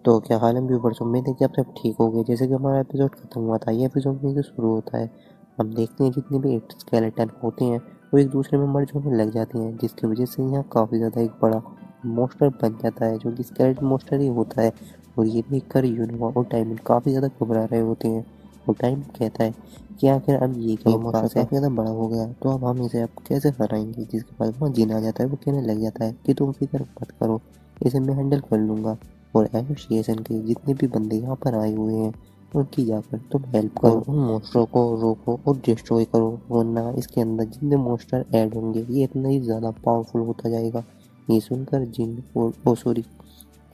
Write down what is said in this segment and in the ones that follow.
तो क्या हाल है व्यूवर्स, उम्मीद है कि आप सब ठीक हो गए। जैसे कि हमारा एपिसोड खत्म हुआ था, ये एपिसोड में जो शुरू होता है, हम देखते हैं जितने भी स्केलेटन होते हैं वो एक दूसरे में मर्ज होने लग जाते हैं, जिसकी वजह से यहाँ काफ़ी ज़्यादा एक बड़ा मॉन्स्टर बन जाता है जो कि स्केलेटन मॉन्स्टर ही होता है। और ये देख कर यूनोवा और डायमंड काफ़ी ज़्यादा घबरा रहे होते हैं। और डायमंड कहता है कि आखिर अब ये क्या मॉन्स्टर काफ़ी ज़्यादा बड़ा हो गया, तो अब हम इसे अब कैसे हराएंगे। जिसके बाद वहाँ जिन आ जाता है, वो कहने लग जाता है कि तुम फिक्र मत करो, इसे मैं हैंडल कर लूँगा। और एसोसिएशन के जितने भी बंदे यहाँ पर आए हुए हैं, उनकी जाकर तुम हेल्प करो, उन मोस्टरों को रोको और डिस्ट्रॉय करो, वरना इसके अंदर जितने मोस्टर ऐड होंगे ये इतना ही ज़्यादा पावरफुल होता जाएगा। ये सुनकर जिन और सॉरी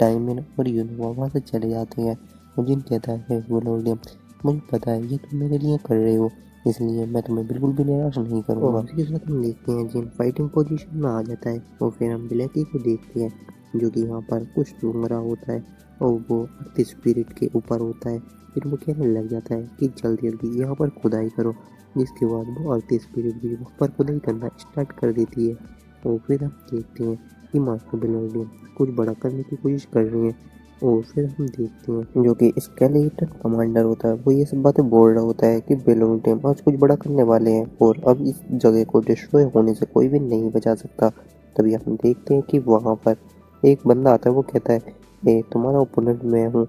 टाइमिन और यूनोवा वहाँ से चले जाते हैं। और जिन कहता है वोलोडियम, मुझे पता है ये तुम मेरे लिए कर रहे हो, इसलिए मैं तुम्हें बिल्कुल भी निराश नहीं करूँगा। इसके साथ हम देखते हैं जिन फाइटिंग पोजीशन में आ जाता है, और फिर हम ब्लैकी को देखते हैं जो कि यहाँ पर कुछ सूंघ रहा होता है और वो अर्थ स्पिरिट के ऊपर होता है। फिर वो कहने लग जाता है कि जल्दी जल्दी यहाँ पर खुदाई करो। जिसके बाद वो अर्थ स्पिरिट भी वहाँ पर खुदाई करना स्टार्ट कर देती है। और फिर हम देखते हैं कि मास्टर बेलोडियम कुछ बड़ा करने की कोशिश कर रही है। और फिर हम देखते हैं जो कि स्केलेटन कमांडर होता है, वो ये सब बातें बोल रहा होता है कि बेलोडियम आज कुछ बड़ा करने वाले हैं और अब इस जगह को डिस्ट्रॉय होने से कोई भी नहीं बचा सकता। तभी हम देखते हैं कि वहाँ पर एक बंदा आता है, वो कहता है ए तुम्हारा ओपोनेंट मैं हूँ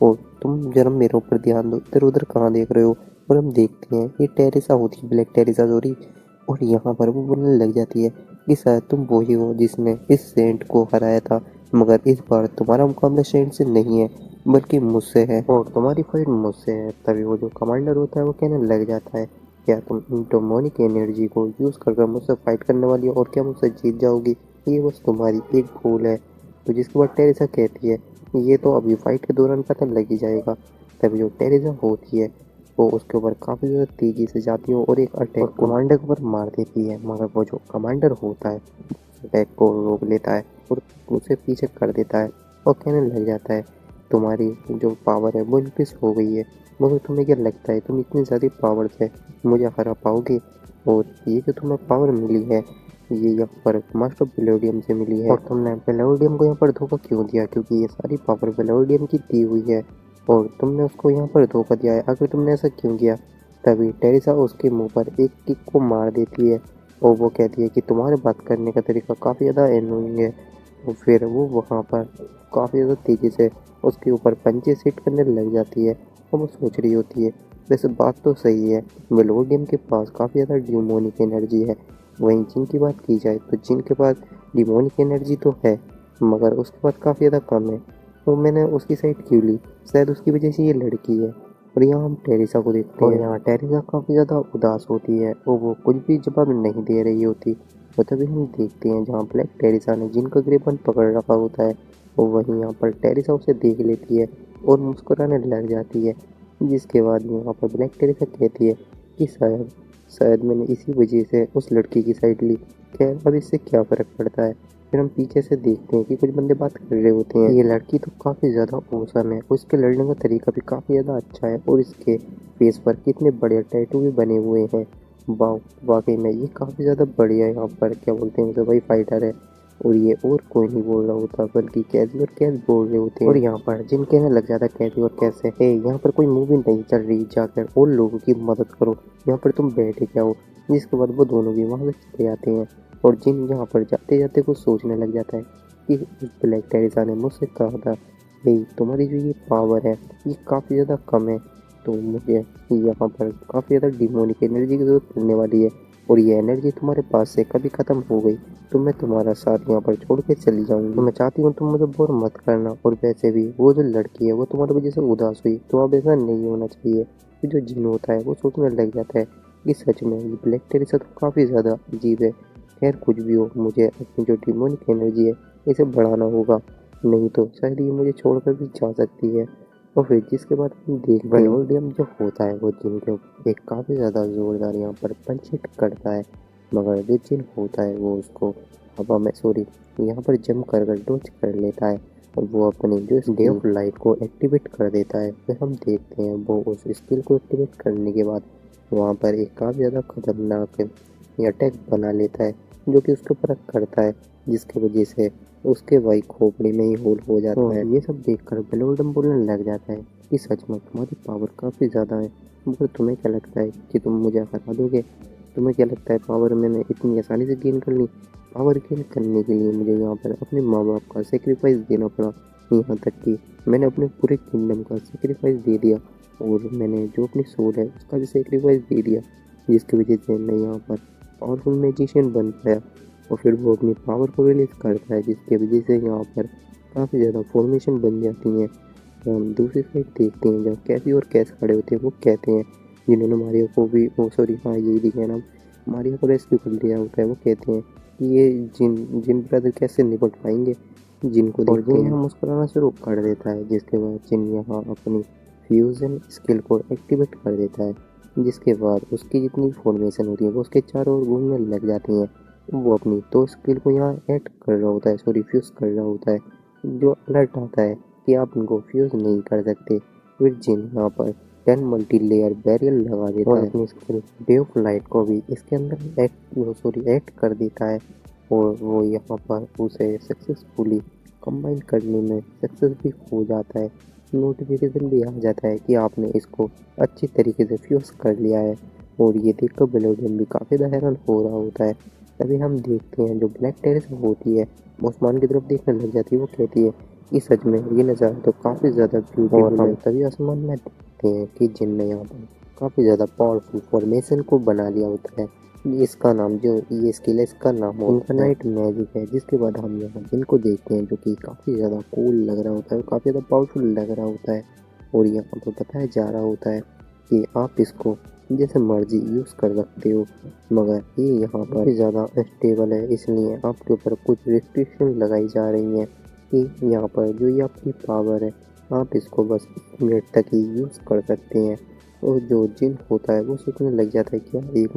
और तुम जरा मेरे ऊपर ध्यान दो, इधर उधर कहाँ देख रहे हो। और हम देखते हैं ये टेरेसा होती है, ब्लैक टेरेसा सॉरी। और यहाँ पर वो बोलने लग जाती है कि शायद तुम वही हो जिसने इस सेंट को हराया था, मगर इस बार तुम्हारा मुकाबला सेंट से नहीं है बल्कि मुझसे है और तुम्हारी फाइट मुझसे है। तभी वो जो कमांडर होता है वो कहने लग जाता है क्या तुम डेमोनिक एनर्जी को यूज़ कर मुझसे फाइट करने वाली हो, और क्या मुझसे जीत जाओगी। ये बस तुम्हारी एक भूल है। तो जिसके बाद टेरेसा कहती है ये तो अभी फाइट के दौरान पता लग ही जाएगा। तभी जो टेरेसा होती है वो उसके ऊपर काफ़ी ज़्यादा तेज़ी से जाती है और एक अटैक कमांडर के ऊपर मार देती है। मगर वो जो कमांडर होता है अटैक को रोक लेता है और उसे पीछे कर देता है और कहने लग जाता है तुम्हारी जो पावर है वो इंक्रीज हो गई है, मगर तुम्हें क्या लगता है तुम इतनी ज़्यादा पावर से मुझे हरा पाओगे। और ये जो तुम्हें पावर मिली है ये यहाँ पर मास्टर पेलोडियम से मिली है, और तुमने पेलोडियम को यहाँ पर धोखा क्यों दिया, क्योंकि ये सारी पावर पेलोडियम की दी हुई है और तुमने उसको यहाँ पर धोखा दिया है। आखिर तुमने ऐसा क्यों किया। तभी टेरेसा उसके मुंह पर एक किक को मार देती है और वो कहती है कि तुम्हारे बात करने का तरीका काफ़ी ज़्यादा एनोइंग है। और फिर वो वहाँ पर काफ़ी ज़्यादा तेज़ी से उसके ऊपर पंचे सेट करने लग जाती है। और वो सोच रही होती है वैसे बात तो सही है, मेलोडियम के पास काफ़ी ज़्यादा डिमोनिक एनर्जी है। वहीं जिन की बात की जाए तो जिन के पास डिमोनिक एनर्जी तो है, मगर उसके पास काफ़ी ज़्यादा कम है। तो मैंने उसकी साइड क्यों ली, शायद उसकी वजह से ये लड़की है। और यहाँ हम टेरेसा को देखते हैं, और यहाँ टेरेसा काफ़ी ज़्यादा उदास होती है और वो कुछ भी जवाब नहीं दे रही होती। और तभी हम देखते हैं जहाँ ब्लैक टेरेसा ने जिन का ग्रिपन पकड़ रखा होता है, और वहीं यहाँ पर टेरेसा उसे देख लेती है और मुस्कुराने लग जाती है। जिसके बाद यहाँ पर ब्लैक टेरेसा कहती है कि शायद शायद मैंने इसी वजह से उस लड़की की साइड ली। खैर अब इससे क्या फ़र्क पड़ता है। फिर हम पीछे से देखते हैं कि कुछ बंदे बात कर रहे होते हैं। ये लड़की तो काफ़ी ज़्यादा औसम है, उसके लड़ने का तरीका भी काफ़ी ज़्यादा अच्छा है और इसके फेस पर कितने बड़े टैटू भी बने हुए हैं। वाकई में ये काफ़ी ज़्यादा बढ़िया यहाँ पर क्या बोलते हैं उसे, भाई फाइटर है। और ये और कोई नहीं बोल रहा होता बल्कि कैदी और कैद बोल रहे होते हैं। और यहाँ पर जिन कहने लग जाता है कैदी और कैद से, हे यहाँ पर कोई मूवी नहीं चल रही, जाकर और लोगों की मदद करो, यहाँ पर तुम बैठे क्या हो। जिसके बाद वो दोनों भी वहाँ से चले जाते हैं। और जिन यहाँ पर जाते जाते कुछ सोचने लग जाता है कि उस ब्लैक टेरेसा ने मुझसे कहा था भाई तुम्हारी जो ये पावर है ये काफ़ी ज़्यादा कम है, तो मुझे यहाँ पर काफ़ी ज़्यादा डिमोनिक एनर्जी की ज़रूरत पड़ने वाली है, और ये एनर्जी तुम्हारे पास से कभी ख़त्म हो गई तो मैं तुम्हारा साथ यहाँ पर छोड़ के चली जाऊँगी। तो मैं चाहती हूँ तुम मुझे बोर मत करना, और वैसे भी वो जो लड़की है वो तुम्हारी वजह से उदास हुई, तो अब ऐसा नहीं होना चाहिए। फिर जो जिन होता है वो सोचने लग जाता है कि सच में ये ब्लैक टेरेसा तो काफ़ी ज़्यादा अजीब है। खैर कुछ भी हो, मुझे अपनी जो डिमोनिक एनर्जी है इसे बढ़ाना होगा, नहीं तो शायद ये मुझे छोड़कर भी जा सकती है। और फिर जिसके बाद हम देखते हैं वेलोडियम जो होता है वो जिन के ऊपर एक काफ़ी ज़्यादा ज़ोरदार यहाँ पर पंच हिट करता है, मगर जो जिन होता है वो उसको हवा में सॉरी यहाँ पर जंप कर डोज कर लेता है और वो अपनी जो डे ऑफ लाइट को एक्टिवेट कर देता है। फिर हम देखते हैं वो उस स्किल को एक्टिवेट करने के बाद वहाँ पर एक काफ़ी ज़्यादा खतरनाक अटैक बना लेता है जो कि उसके ऊपर करता है, जिसकी वजह से उसके भाई खोपड़ी में ही होल हो जाता है। ये सब देखकर बेलोडम बोलने लग जाता है कि सच में तुम्हारी पावर काफ़ी ज़्यादा है, मगर तुम्हें क्या लगता है कि तुम मुझे हरा दोगे? तुम्हें क्या लगता है पावर मैंने इतनी आसानी से गेन कर ली? पावर गेन करने के लिए मुझे यहाँ पर अपने माँ बाप का सेक्रीफाइस देना पड़ा, यहाँ तक कि मैंने अपने पूरे किंगडम का सेक्रीफाइस दे दिया और मैंने जो अपनी सोल है उसका भी सेक्रीफाइस दे दिया, जिसकी वजह से मैं यहाँ पर पावरफुल मैजिशियन बन पाया। और फिर वो अपनी पावर को रिलीज करता है, जिसकी वजह से यहाँ पर काफ़ी ज़्यादा फॉर्मेशन बन जाती हैं। हम दूसरी साइड देखते हैं जब कैसी और कैस खड़े होते हैं, वो कहते हैं जिन्होंने मारियो को भी, ओ सॉरी हाँ यही दिखा है नाम, मारियो को रेस्क्यू कर लिया होता है, वो कहते हैं कि ये जिन जिन ब्रदर कैसे निपट पाएंगे। जिनको देखते हैं मुस्कुराना शुरू कर देता है, जिसके बाद जिन यहाँ अपनी फ्यूजन स्किल को एक्टिवेट कर देता है, जिसके बाद उसकी जितनी फॉर्मेशन होती है वो उसके चारों ओर घूमने लग जाती हैं। वो अपनी दो स्किल को यहाँ ऐड कर रहा होता है, सॉरी फ्यूज कर रहा होता है, जो अलर्ट आता है कि आप उनको फ्यूज नहीं कर सकते। फिर जिन यहाँ पर 10 मल्टी लेयर बैरियर लगा देता है, अपनी स्किल डे ऑफ लाइट को भी इसके अंदर ऐड कर देता है और वो यहाँ पर उसे सक्सेसफुली कंबाइन करने में सक्सेस भी हो जाता है। नोटिफिकेशन भी आ जाता है कि आपने इसको अच्छी तरीके से फ्यूज कर लिया है और ये देखकर बेलोडियम भी काफ़ी ज़्यादा हैरान हो रहा होता है। तभी हम देखते हैं जो ब्लैक टेरेस होती है वो आसमान की तरफ देखने लग जाती है। वो कहती है कि सच में ये नज़ारा तो काफ़ी ज़्यादा ब्यूटीफुल है। तभी आसमान में देखते हैं कि जिन ने यहाँ पर काफ़ी ज़्यादा पावरफुल फॉर्मेशन को बना लिया होता है। इसका नाम जो ये स्किल है इसका नाम इनफाइनाइट मैजिक है। जिसके बाद हम यहाँ जिनको देखते हैं जो कि काफ़ी ज़्यादा कूल लग रहा होता है, काफ़ी ज़्यादा पावरफुल लग रहा होता है और यहाँ पर बताया जा रहा होता है कि आप इसको जैसे मर्जी यूज़ कर सकते हो, मगर ये यहाँ पर ज़्यादा स्टेबल है, इसलिए आपके ऊपर कुछ रिस्ट्रिक्शन लगाई जा रही हैं कि यहाँ पर जो ये आपकी पावर है आप इसको बस 1 मिनट तक ही यूज़ कर सकते हैं। और जो जिन होता है वो सोचने लग जाता है कि यार 1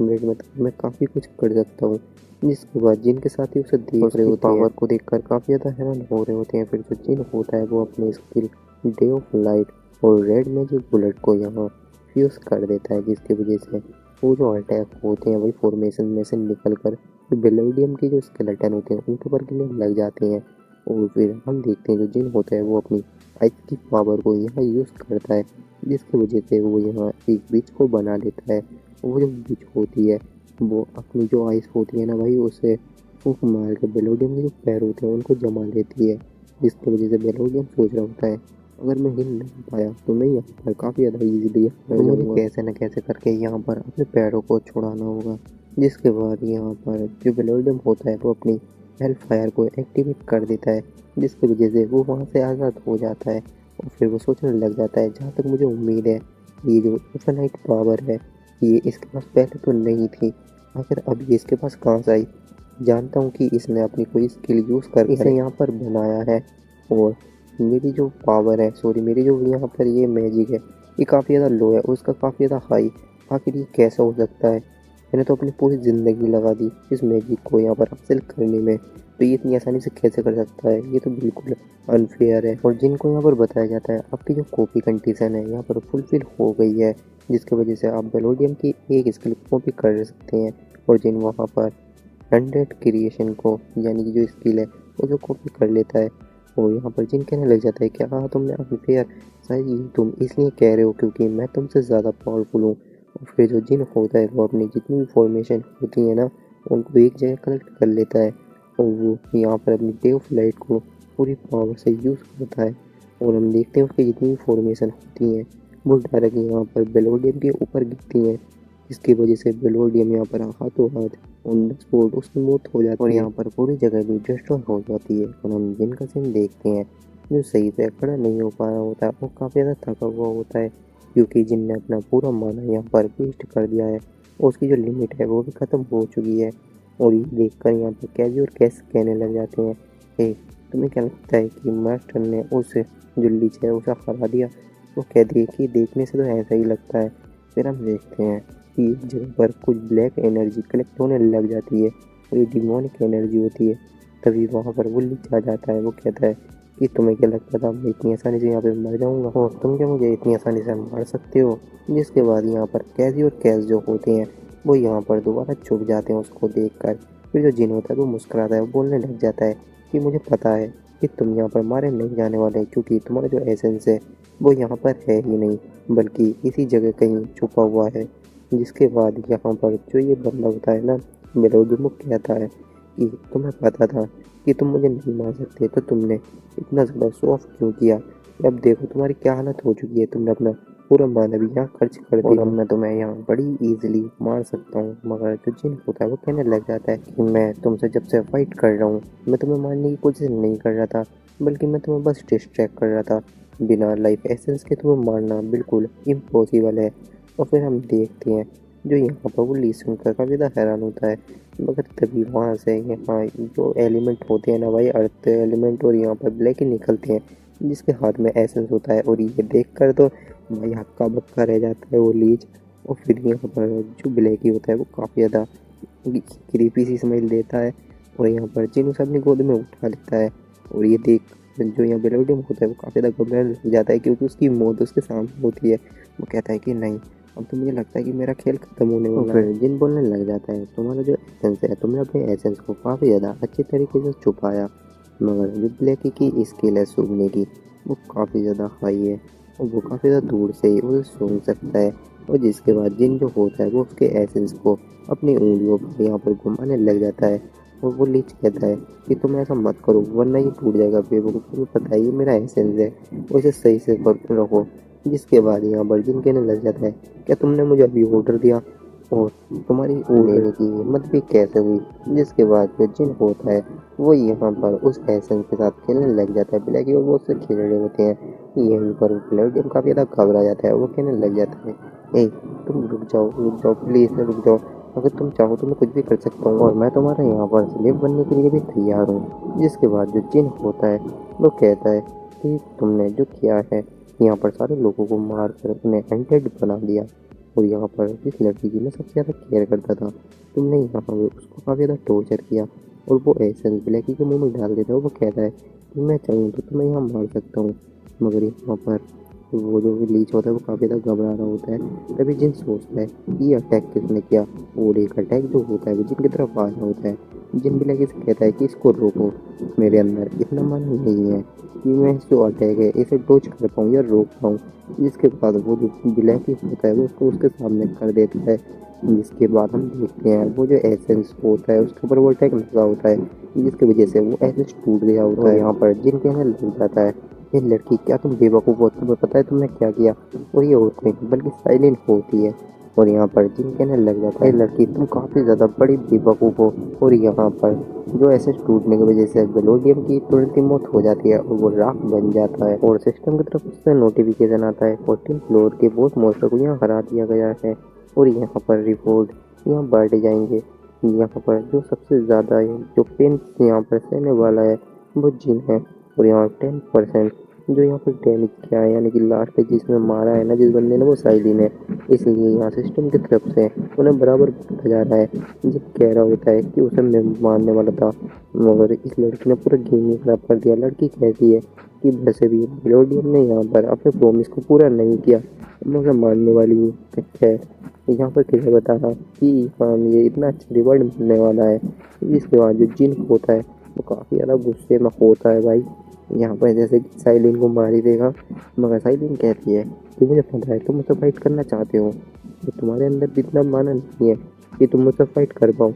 मिनट में तो मैं काफ़ी कुछ कर सकता हूँ। जिसके बाद जिन के साथ ही उसे देख रहे होते हैं, पावर को देखकर काफ़ी ज़्यादा हैरान हो रहे होते हैं। फिर जो जिन होता है वो अपनी स्किल डे ऑफ लाइट और रेड मैजिक बुलेट को यहाँ फ्यूज कर देता है, जिसकी वजह से वो जो अटैक होते हैं वही फॉर्मेशन में से निकल कर बेलोडियम के जो स्केलेटन होते हैं उनके ऊपर गिरने लग जाते हैं। और फिर हम देखते हैं जो जिन होता है वो अपनी आइस की पावर को यहाँ यूज़ करता है, जिसकी वजह से वो यहाँ एक ब्रिज को बना लेता है। वो जो ब्रिज होती है वो अपनी जो आइस होती है ना भाई उसे फूंक मार के बेलोडियम के जो पैर होते हैं उनको जमा लेती है, जिसकी वजह से बेलोडियम सोच रहा होता है अगर मैं हिल नहीं पाया तो मैं यहाँ पर काफ़ी ज़्यादा ईजिली तो मुझे कैसे न कैसे करके यहाँ पर अपने पैरों को छुड़ाना होगा। जिसके बाद यहाँ पर जो बेलोडियम होता है वो अपनी हेल्प फायर को एक्टिवेट कर देता है, जिसकी वजह से वो वहाँ से आज़ाद हो जाता है। और फिर वो सोचने लग जाता है जहाँ तक मुझे उम्मीद है ये जो इन्फिनाइट पावर है ये इसके पास पहले तो नहीं थी, आखिर अब ये इसके पास कहाँ से आई? जानता हूँ कि इसने अपनी कोई स्किल यूज़ कर इसे यहाँ पर बनाया है और मेरी जो पावर है, सॉरी मेरी जो यहाँ पर ये मैजिक है ये काफ़ी ज़्यादा लो है और उसका काफ़ी ज़्यादा हाई। आखिर ये कैसा हो सकता है? मैंने तो अपनी पूरी ज़िंदगी लगा दी इस मैजिक को यहाँ पर हासिल करने में, तो ये इतनी आसानी से कैसे कर सकता है? ये तो बिल्कुल अनफेयर है। और जिनको यहाँ पर बताया जाता है आपकी जो कॉपी कंडीशन है यहाँ पर फुलफिल हो गई है, जिसकी वजह से आप बेलोडियम की एक स्किल कॉपी कर सकते हैं। और जिन वहाँ पर 100 क्रिएशन को यानी कि जो स्किल है वो जो कॉपी कर लेता है और यहाँ पर जिन कहने लग जाता है कि हाँ तुमने अनफेयर, शायद ये तुम इसलिए कह रहे हो क्योंकि मैं तुमसे ज़्यादा पावरफुल हूँ। और फिर जो जिन होता है वो अपनी जितनी भी फॉर्मेशन होती है ना उनको एक जगह कलेक्ट कर लेता है और वो यहाँ पर अपनी डे ऑफ लाइट को पूरी पावर से यूज़ करता है। और हम देखते हैं उसकी जितनी भी फॉर्मेशन होती हैं वो डायरेक्ट यहाँ पर बेलोडियम के ऊपर गिरती हैं, जिसकी वजह से बेलोडियम यहाँ पर हाथों हाथ ऑन द स्पॉट उसकी मौत हो जाती है और यहाँ पर पूरी जगह भी डिस्ट्रॉय हो जाती है। और हम जिन का सीन देखते हैं जो सही से खड़ा नहीं हो पा रहा होता है, वो काफ़ी ज़्यादा थका हुआ होता है क्योंकि जिन ने अपना पूरा माना यहाँ पर वेस्ट कर दिया है और उसकी जो लिमिट है वो भी ख़त्म हो चुकी है। और ये देखकर यहाँ पर कैजी और कैस कहने लग जाते हैं हे तुम्हें क्या लगता है कि मास्टर ने उस जो लीच है उसे हरा दिया? वो कह दिए कि देखने से तो ऐसा ही लगता है। फिर हम देखते हैं कि एक जगह पर कुछ ब्लैक एनर्जी कलेक्ट होने लग जाती है और ये डिमोनिक एनर्जी होती है। तभी वहाँ पर वो लीच आ जाता है। वो कहता है कि तुम्हें क्या लगता था मैं इतनी आसानी से यहाँ पे मर जाऊँगा और तुम क्या मुझे इतनी आसानी से मार सकते हो? जिसके बाद यहाँ पर कैजी और कैस जो होते हैं वो यहाँ पर दोबारा छुप जाते हैं उसको देखकर। फिर जो जिन होता है वो मुस्कुराता है, वो बोलने लग जाता है कि मुझे पता है कि तुम यहाँ पर मारे नहीं जाने वाले, क्योंकि तुम्हारा जो एसेंस है वो यहाँ पर है ही नहीं, बल्कि इसी जगह कहीं छुपा हुआ है। जिसके बाद यहाँ पर जो ये बंदा होता है ना, मेलोडी, वो कहता है कि तुम्हें पता था कि तुम मुझे नहीं मार सकते, तो तुमने इतना ज़्यादा शो ऑफ क्यों किया? अब देखो तुम्हारी क्या हालत हो चुकी है, तुमने अपना पूरा मानव यहाँ खर्च कर दिया, और अब मैं तुम्हें यहाँ बड़ी इजीली मार सकता हूँ। मगर जो जिन होता है वो कहने लग जाता है कि मैं तुमसे जब से फाइट कर रहा हूँ, मैं तुम्हें मारने की कोशिश नहीं कर रहा था, बल्कि मैं तुम्हें बस डिस्ट्रैक्ट कर रहा था। बिना लाइफ एसेंस के तुम्हें मारना बिल्कुल इम्पॉसिबल है। और फिर हम देखते हैं जो यहाँ पर वो ली सुनकर काफ़ी ज़्यादा हैरान होता है। मगर तभी वहाँ से यहाँ जो एलिमेंट होते हैं ना भाई, अर्थ एलिमेंट और यहाँ पर ब्लैक ही निकलते हैं, जिसके हाथ में एसेंस होता है। और ये देख कर तो भाई हक्का बक्का रह जाता है वो लीच। और फिर यहाँ पर जो ब्लैक ही होता है वो काफ़ी ज़्यादा क्रीपी सी स्मेल देता है, और यहाँ पर जिन उसे अपनी गोद में उठा लेता है। और ये देख जो यहाँ बेलोडियम होता है वो काफ़ी ज़्यादा घबराने लग जाता है, क्योंकि उसकी मौत उसके सामने होती है। वो कहता है कि नहीं, अब तो मुझे लगता है कि मेरा खेल खत्म होने वाला है। फिर जिन बोलने लग जाता है तुम्हारा जो एसेंस है, तुमने अपने एसेंस को काफ़ी ज़्यादा अच्छे तरीके से छुपाया, मगर जो ब्लैकी की स्किल है सूंघने की, वो काफ़ी ज़्यादा हाई है, और वो काफ़ी ज़्यादा दूर से ही उसे सूंघ सकता है। और जिसके बाद जिन जो होता है वो उसके एसेंस को अपनी उंगलियों पर यहाँ पर घुमाने लग जाता है। और वो लीच कहता है कि तुम ऐसा मत करो, वरना ये टूट जाएगा बेवकूफ़, तुम्हें पता है ये मेरा एसेंस है, उसे सही से रखो। जिसके बाद यहाँ पर जिन कहने लग जाता है, क्या तुमने मुझे अभी ऑर्डर दिया और तुम्हारी ऊँट लेने की हिम्मत भी कैसे हुई? जिसके बाद जो जिन होता है वो यहाँ पर उस एसेंस के साथ खेलने लग जाता है। ब्लैकी और वो उससे खेल रहे होते हैं। यहीं पर ग्लेडियम काफ़ी ज़्यादा घबरा जाता है। वो कहने लग जाता है, ए तुम रुक जाओ प्लीज़ रुक जाओ, अगर तुम चाहो तो मैं कुछ भी कर सकता हूँ, और मैं तुम्हारा यहाँ पर स्लेव बनने के लिए भी तैयार हूँ। जिसके बाद जो जिन होता है वो कहता है कि तुमने जो किया है, यहाँ पर सारे लोगों को मार कर उन्हें अनडेड बना दिया, और यहाँ पर जिस लड़की की मैं सबसे ज़्यादा केयर करता था, तुमने यहाँ पर उसको काफ़ी ज़्यादा टॉर्चर किया। और वो एसेंस ब्लैकी के मुंह में डाल देता है। वो कहता है कि मैं चाहूँ तो तुम्हें यहाँ मार सकता हूँ, मगर यहाँ पर वो जो लीच होता है वो काफ़ी ज़्यादा घबरा रहा होता है। तभी जिन सोचता है कि ये अटैक किसने किया, और एक अटैक जो होता है वो जिन की तरफ आ रहा होता है। जिन ब्लैकी से कहता है कि इसको रोको, मेरे अंदर इतना मन नहीं है कि मैं इस जो अटैक है इसे डोज कर पाऊँ या रोक पाऊँ। जिसके बाद वो जो ब्लैकी होता है वो उसको उसके सामने कर देता है। जिसके बाद हम देखते हैं वो जो एसेंस होता है उसके ऊपर वो अटैक लगा होता है, जिसकी वजह से वो एसेंस टूट गया होता है। यहाँ पर जिन कहने लग जाता है, ये लड़की क्या तुम बेवकूफ़ हो, तुम्हें पता है तुमने क्या किया? और ये और कोई नहीं बल्कि साइलेंट होती है। और यहाँ पर जिन कहने लग जाता है, लड़की तुम काफ़ी ज़्यादा बड़ी बेवकूफ़ हो। और यहाँ पर जो एसेंस टूटने की वजह से बेलोडियम की तुरंत ही मौत हो जाती है, और वो राख बन जाता है। और सिस्टम की तरफ उससे नोटिफिकेशन आता है 14 फ्लोर के बॉस मॉन्स्टर को यहाँ हरा दिया गया है। और यहाँ पर रिवॉर्ड यहाँ बढ़ जाएंगे। यहाँ पर जो सबसे ज़्यादा है जो पेन यहाँ पर सहने वाला है वो जिन है। और यहाँ 10% जो यहाँ पर डैमेज किया है, यानी कि लास्ट पे जिसमें मारा है ना जिस बंदे ने, वो साइलिन है। इसलिए यहाँ सिस्टम की तरफ से उन्हें बराबर पूछा जा रहा है। जब कह रहा होता है कि उसे मैं मारने वाला था, मगर इस लड़की ने पूरा गेम ही खराब कर दिया। लड़की कहती है कि वैसे भी मेलोडियम ने यहाँ पर अपने प्रॉमिस को पूरा नहीं किया, मैं उसे मारने वाली है। यहाँ पर किसे बता रहा कि हाँ ये इतना अच्छा रिवॉर्ड मिलने वाला है। इसके बाद जो जिन होता है वो काफ़ी ज़्यादा गुस्से में होता है भाई। यहाँ पर जैसे कि साइलिन को मार ही देगा, मगर साइलिन कहती है कि मुझे पता है तुम मुझसे फाइट करना चाहते हो, तो तुम्हारे अंदर भी इतना माना नहीं है कि तुम मुझसे फाइट कर पाओ।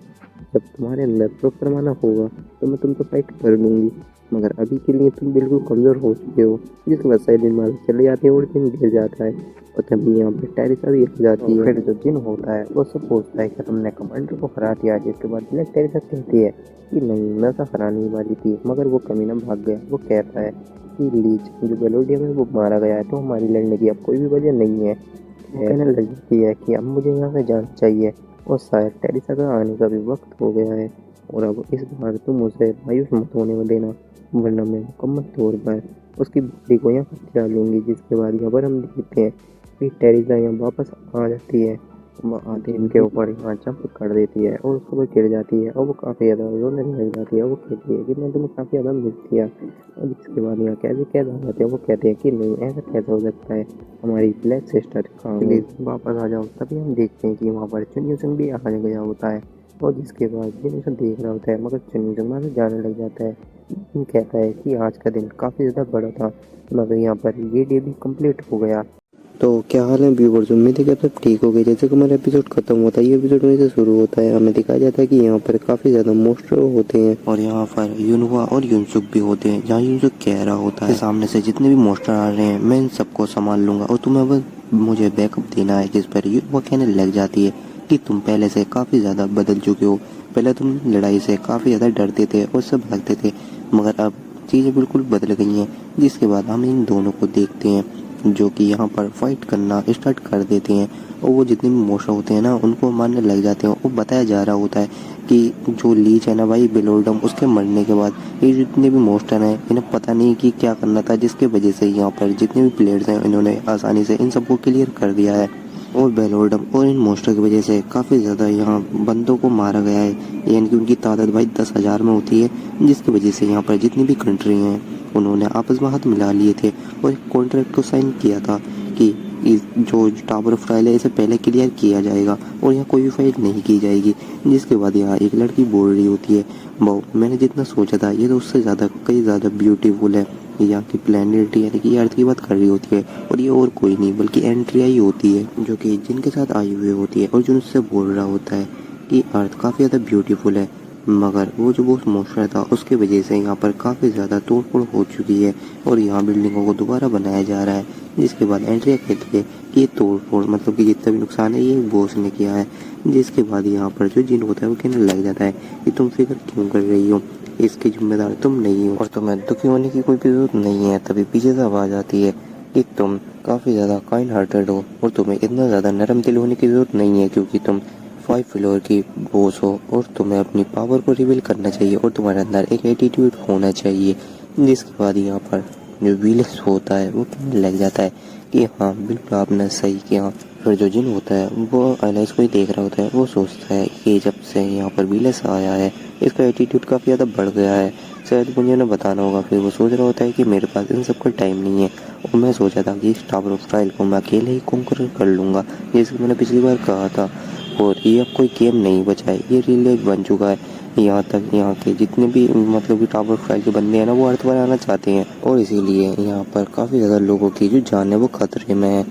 जब तुम्हारे अंदर प्रॉपर माना होगा तो मैं तुमसे फाइट कर लूँगी, मगर अभी के लिए तुम बिल्कुल कमज़ोर हो चुके हो। जिसके बाद साइलिन मार चले जाते हैं और जिन गिर जाता है। और तभी यहाँ पर टेरिसा भी आ जाती है। फिर जो जिन होता है वो सब पूछता है कि तुमने कमांडर को हरा दिया। जिसके बाद ब्लैक टेरिसा कहती है कि नहीं, मैं तो हराने ही वाली थी, मगर वो कमीना भाग गया। वो कहता है कि लीच जो बेलोडियम है वो मारा गया है, तो हमारी लड़ने की अब कोई भी वजह नहीं है। वो कहने लग जाती है कि अब मुझे यहाँ से जाना चाहिए, और शायद टेरिसा का आने का भी वक्त हो गया है, और अब इस बार तुम उसे मायूस मत होने देना, वरना मैं मुकम्मल तौर पर उसकी बॉडी को यहाँ गिरा लूँगी। जिसके बाद यहाँ पर हम देखते हैं कि टेरिसा यहाँ वापस आ जाती है। वो आते इनके ऊपर यहाँ जंप कर देती है और उसके ऊपर गिर जाती है, और वो काफ़ी ज़्यादा रोने लग जाती है। वो कहती है कि मैं तुम्हें काफ़ी ज़्यादा मिस किया। और जिसके बाद यहाँ कैसे कैद आ जाते हैं। वो कहते हैं कि नहीं, ऐसा कैसे हो सकता है, हमारी ब्लैक सिस्टर कहाँ है, प्लीज़ वापस आ जाओ। तभी हम देखते हैं कि वहाँ पर चुन्यूसन भी आ गया होता है, और जिसके बाद जिन उसे देख रहा होता है, मगर चुन्यूसन वहाँ से जाने लग जाता है। जिन कहता है कि आज का दिन काफ़ी ज़्यादा बड़ा था, मगर यहाँ पर ये डे भी कंप्लीट हो गया। तो क्या हाल है व्यूवर्स, उम्मीद है कि आप सब ठीक हो गए। जैसे कि हमारा एपिसोड खत्म होता है, ये एपिसोड वहीं से शुरू होता है। हमें दिखाया जाता है कि यहाँ पर काफ़ी ज़्यादा मोस्टर होते हैं और यहाँ पर यूनवा और यूनसुक भी होते हैं। जहाँ यूनसुक कह रहा होता है सामने से जितने भी मोस्टर आ रहे हैं मैं इन सबको संभाल लूंगा और तुम्हें बस मुझे बैकअप देना है। जिस पर यूनवा कहने लग जाती है कि तुम पहले से काफ़ी ज़्यादा बदल चुके हो। पहले तुम लड़ाई से काफ़ी ज़्यादा डरते थे और सब भागते थे, मगर अब चीज़ें बिल्कुल बदल गई हैं। जिसके बाद हम इन दोनों को देखते हैं जो कि यहाँ पर फाइट करना स्टार्ट कर देते हैं और वो जितने भी मोस्टर होते हैं ना उनको मारने लग जाते हैं। वो बताया जा रहा होता है कि जो लीच है ना भाई बेलोडम, उसके मरने के बाद ये जितने भी मोस्टर हैं इन्हें पता नहीं कि क्या करना था, जिसके वजह से यहाँ पर जितने भी प्लेयर्स हैं इन्होंने आसानी से इन सबको क्लियर कर दिया है। और बेलोडम और इन मोस्टर की वजह से काफ़ी ज़्यादा यहाँ बंदों को मारा गया है, यानी कि उनकी तादाद भाई 10,000 में होती है। जिसकी वजह से यहाँ पर जितनी भी कंट्री हैं उन्होंने आपस में हाथ मिला लिए थे और एक कॉन्ट्रैक्ट को साइन किया था कि जो टावर ऑफ ट्रायल है इसे पहले क्लियर किया जाएगा और यहाँ कोई भी फाइट नहीं की जाएगी। जिसके बाद यहाँ एक लड़की बोल रही होती है, वो मैंने जितना सोचा था ये तो उससे ज़्यादा कई ज़्यादा ब्यूटीफुल है। यहाँ की प्लेनेट यानी कि अर्थ की बात कर रही होती है और ये और कोई नहीं बल्कि एंट्रिया ही होती है जो कि जिनके साथ आई हुई होती है और जो उससे बोल रहा होता है कि अर्थ काफ़ी ज़्यादा ब्यूटीफुल है, मगर वो जो बहुत मोस्टर था उसकी वजह से यहाँ पर काफ़ी ज़्यादा तोड़फोड़ हो चुकी है और यहाँ बिल्डिंगों को दोबारा बनाया जा रहा है। जिसके बाद एंट्रिया कहती है कि ये तोड़फोड़ मतलब कि जितना भी नुकसान है ये बॉस ने किया है। जिसके बाद यहाँ पर जो जिन होता है वो कहने लग जाता है कि तुम फिक्र क्यों कर रही हो, इसके जिम्मेदार तुम नहीं हो और तुम्हें दुखी होने की कोई भी जरूरत नहीं है। तभी पीछे से आवाज़ आती है कि तुम काफ़ी ज़्यादा काइंड हार्टेड हो और तुम्हें इतना ज़्यादा नरम दिल होने की ज़रूरत नहीं है, क्योंकि तुम 5 फ्लोर की बॉस हो और तुम्हें अपनी पावर को रिवील करना चाहिए और तुम्हारे अंदर एक एटीट्यूड होना चाहिए। जिसके बाद यहाँ पर जो विलेस होता है वो कहने लग जाता है कि हाँ बिल्कुल आपने सही किया। फिर जो जिन होता है वो एलाइस को ही देख रहा होता है, वो सोचता है कि जब से यहाँ पर विलेस आया है इसका एटीट्यूड काफ़ी ज़्यादा बढ़ गया है, शायद मुझे उन्हें बताना होगा। फिर वो सोच रहा होता है कि मेरे पास इन सब का टाइम नहीं है और मैं सोचा था कि इस टावर ऑफ ट्रायल को मैं अकेले ही कॉन्कर कर लूँगा, जैसे कि मैंने पिछली बार कहा था। और ये अब कोई गेम नहीं बचा है, ये रियल लाइफ बन चुका है। यहाँ तक यहाँ के जितने भी मतलब कि टावर ऑफ ट्रायल के बंदे हैं ना वो अर्थ पर आना चाहते हैं और इसीलिए यहाँ पर काफ़ी ज़्यादा लोगों की जो जान है वो खतरे में है।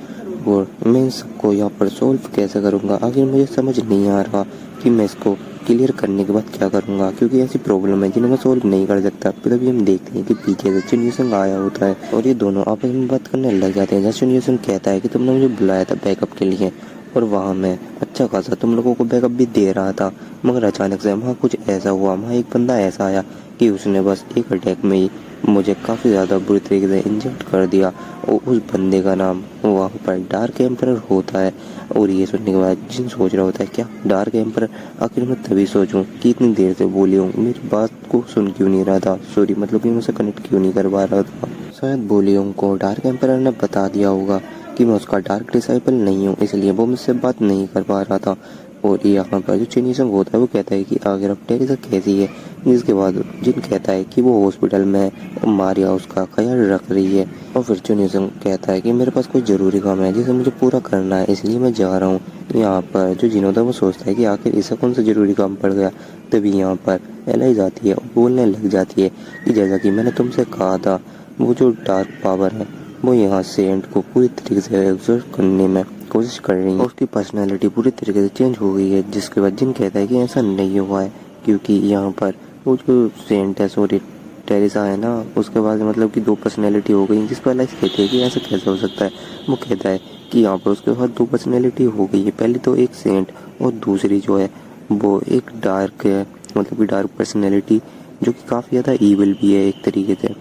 और मैं इन सबको यहाँ पर सोल्व कैसे करूँगा, आखिर मुझे समझ नहीं आ रहा कि मैं इसको क्लियर करने के बाद क्या करूँगा, क्योंकि ऐसी प्रॉब्लम है जिन्हें मैं सोल्व नहीं कर सकता। फिर अभी हम देखते हैं कि पीछे से चुन्यूसन आया होता है और ये दोनों आपस में बात करने लग जाते हैं। जहाँ चुन्यूसन कहता है कि तुमने मुझे बुलाया था बैकअप के लिए और वहाँ मैं अच्छा खासा तुम लोगों को बैकअप भी दे रहा था, मगर अचानक से वहाँ कुछ ऐसा हुआ, वहाँ एक बंदा ऐसा आया कि उसने बस एक अटैक में ही मुझे काफ़ी ज़्यादा बुरी तरीके से इंजेक्ट कर दिया। और उस बंदे का नाम वहाँ पर डार्क एम्परर होता है। और ये सुनने के बाद जिन सोच रहा होता है क्या डार्क एम्परर, आखिर मैं तभी सोचूं कि इतनी देर से बोली हूँ मेरी बात को सुन क्यों नहीं रहा था, सॉरी मतलब कि मुझसे कनेक्ट क्यों नहीं कर पा रहा था। शायद बोलियों को डार्क एम्परर ने बता दिया होगा कि मैं उसका डार्क डिसाइपल नहीं हूँ, इसलिए वो मुझसे बात नहीं कर पा रहा था। और यहाँ पर जो चिनीसंग होता है वो कहता है कि आखिर अब टेरिसा कैसी है। जिसके बाद जिन कहता है कि वो हॉस्पिटल में है और मारिया उसका ख्याल रख रही है। और फिर चिनीसंग कहता है कि मेरे पास कोई ज़रूरी काम है जिसे मुझे पूरा करना है, इसलिए मैं जा रहा हूँ। यहाँ पर जो जिन होता है वो सोचता है कि आखिर इसे कौन सा ज़रूरी काम पड़ गया। तभी यहाँ पर एलाइज आती है और बोलने लग जाती है कि जैसा कि मैंने तुमसे कहा था वो जो डार्क पावर है वो यहाँ सेंट को पूरी तरीके से एग्जॉस्ट करने में कोशिश कर रही है। उसकी पर्सनालिटी पूरी तरीके से चेंज हो गई है। जिसके बाद जिन कहता है कि ऐसा नहीं हुआ है, क्योंकि यहाँ पर वो जो सेंट है सॉरी टेरेसा है ना उसके बाद मतलब कि 2 पर्सनैलिटी हो गई। जिस पर एलाइस कहती है कि ऐसा कैसे हो सकता है। वो कहता है कि यहाँ पर उसके बाद 2 पर्सनैलिटी हो गई है, पहली तो एक सेंट और दूसरी जो है वो एक डार्क है, मतलब कि डार्क पर्सनैलिटी जो कि काफ़ी ज़्यादा ईविल भी है एक तरीके से।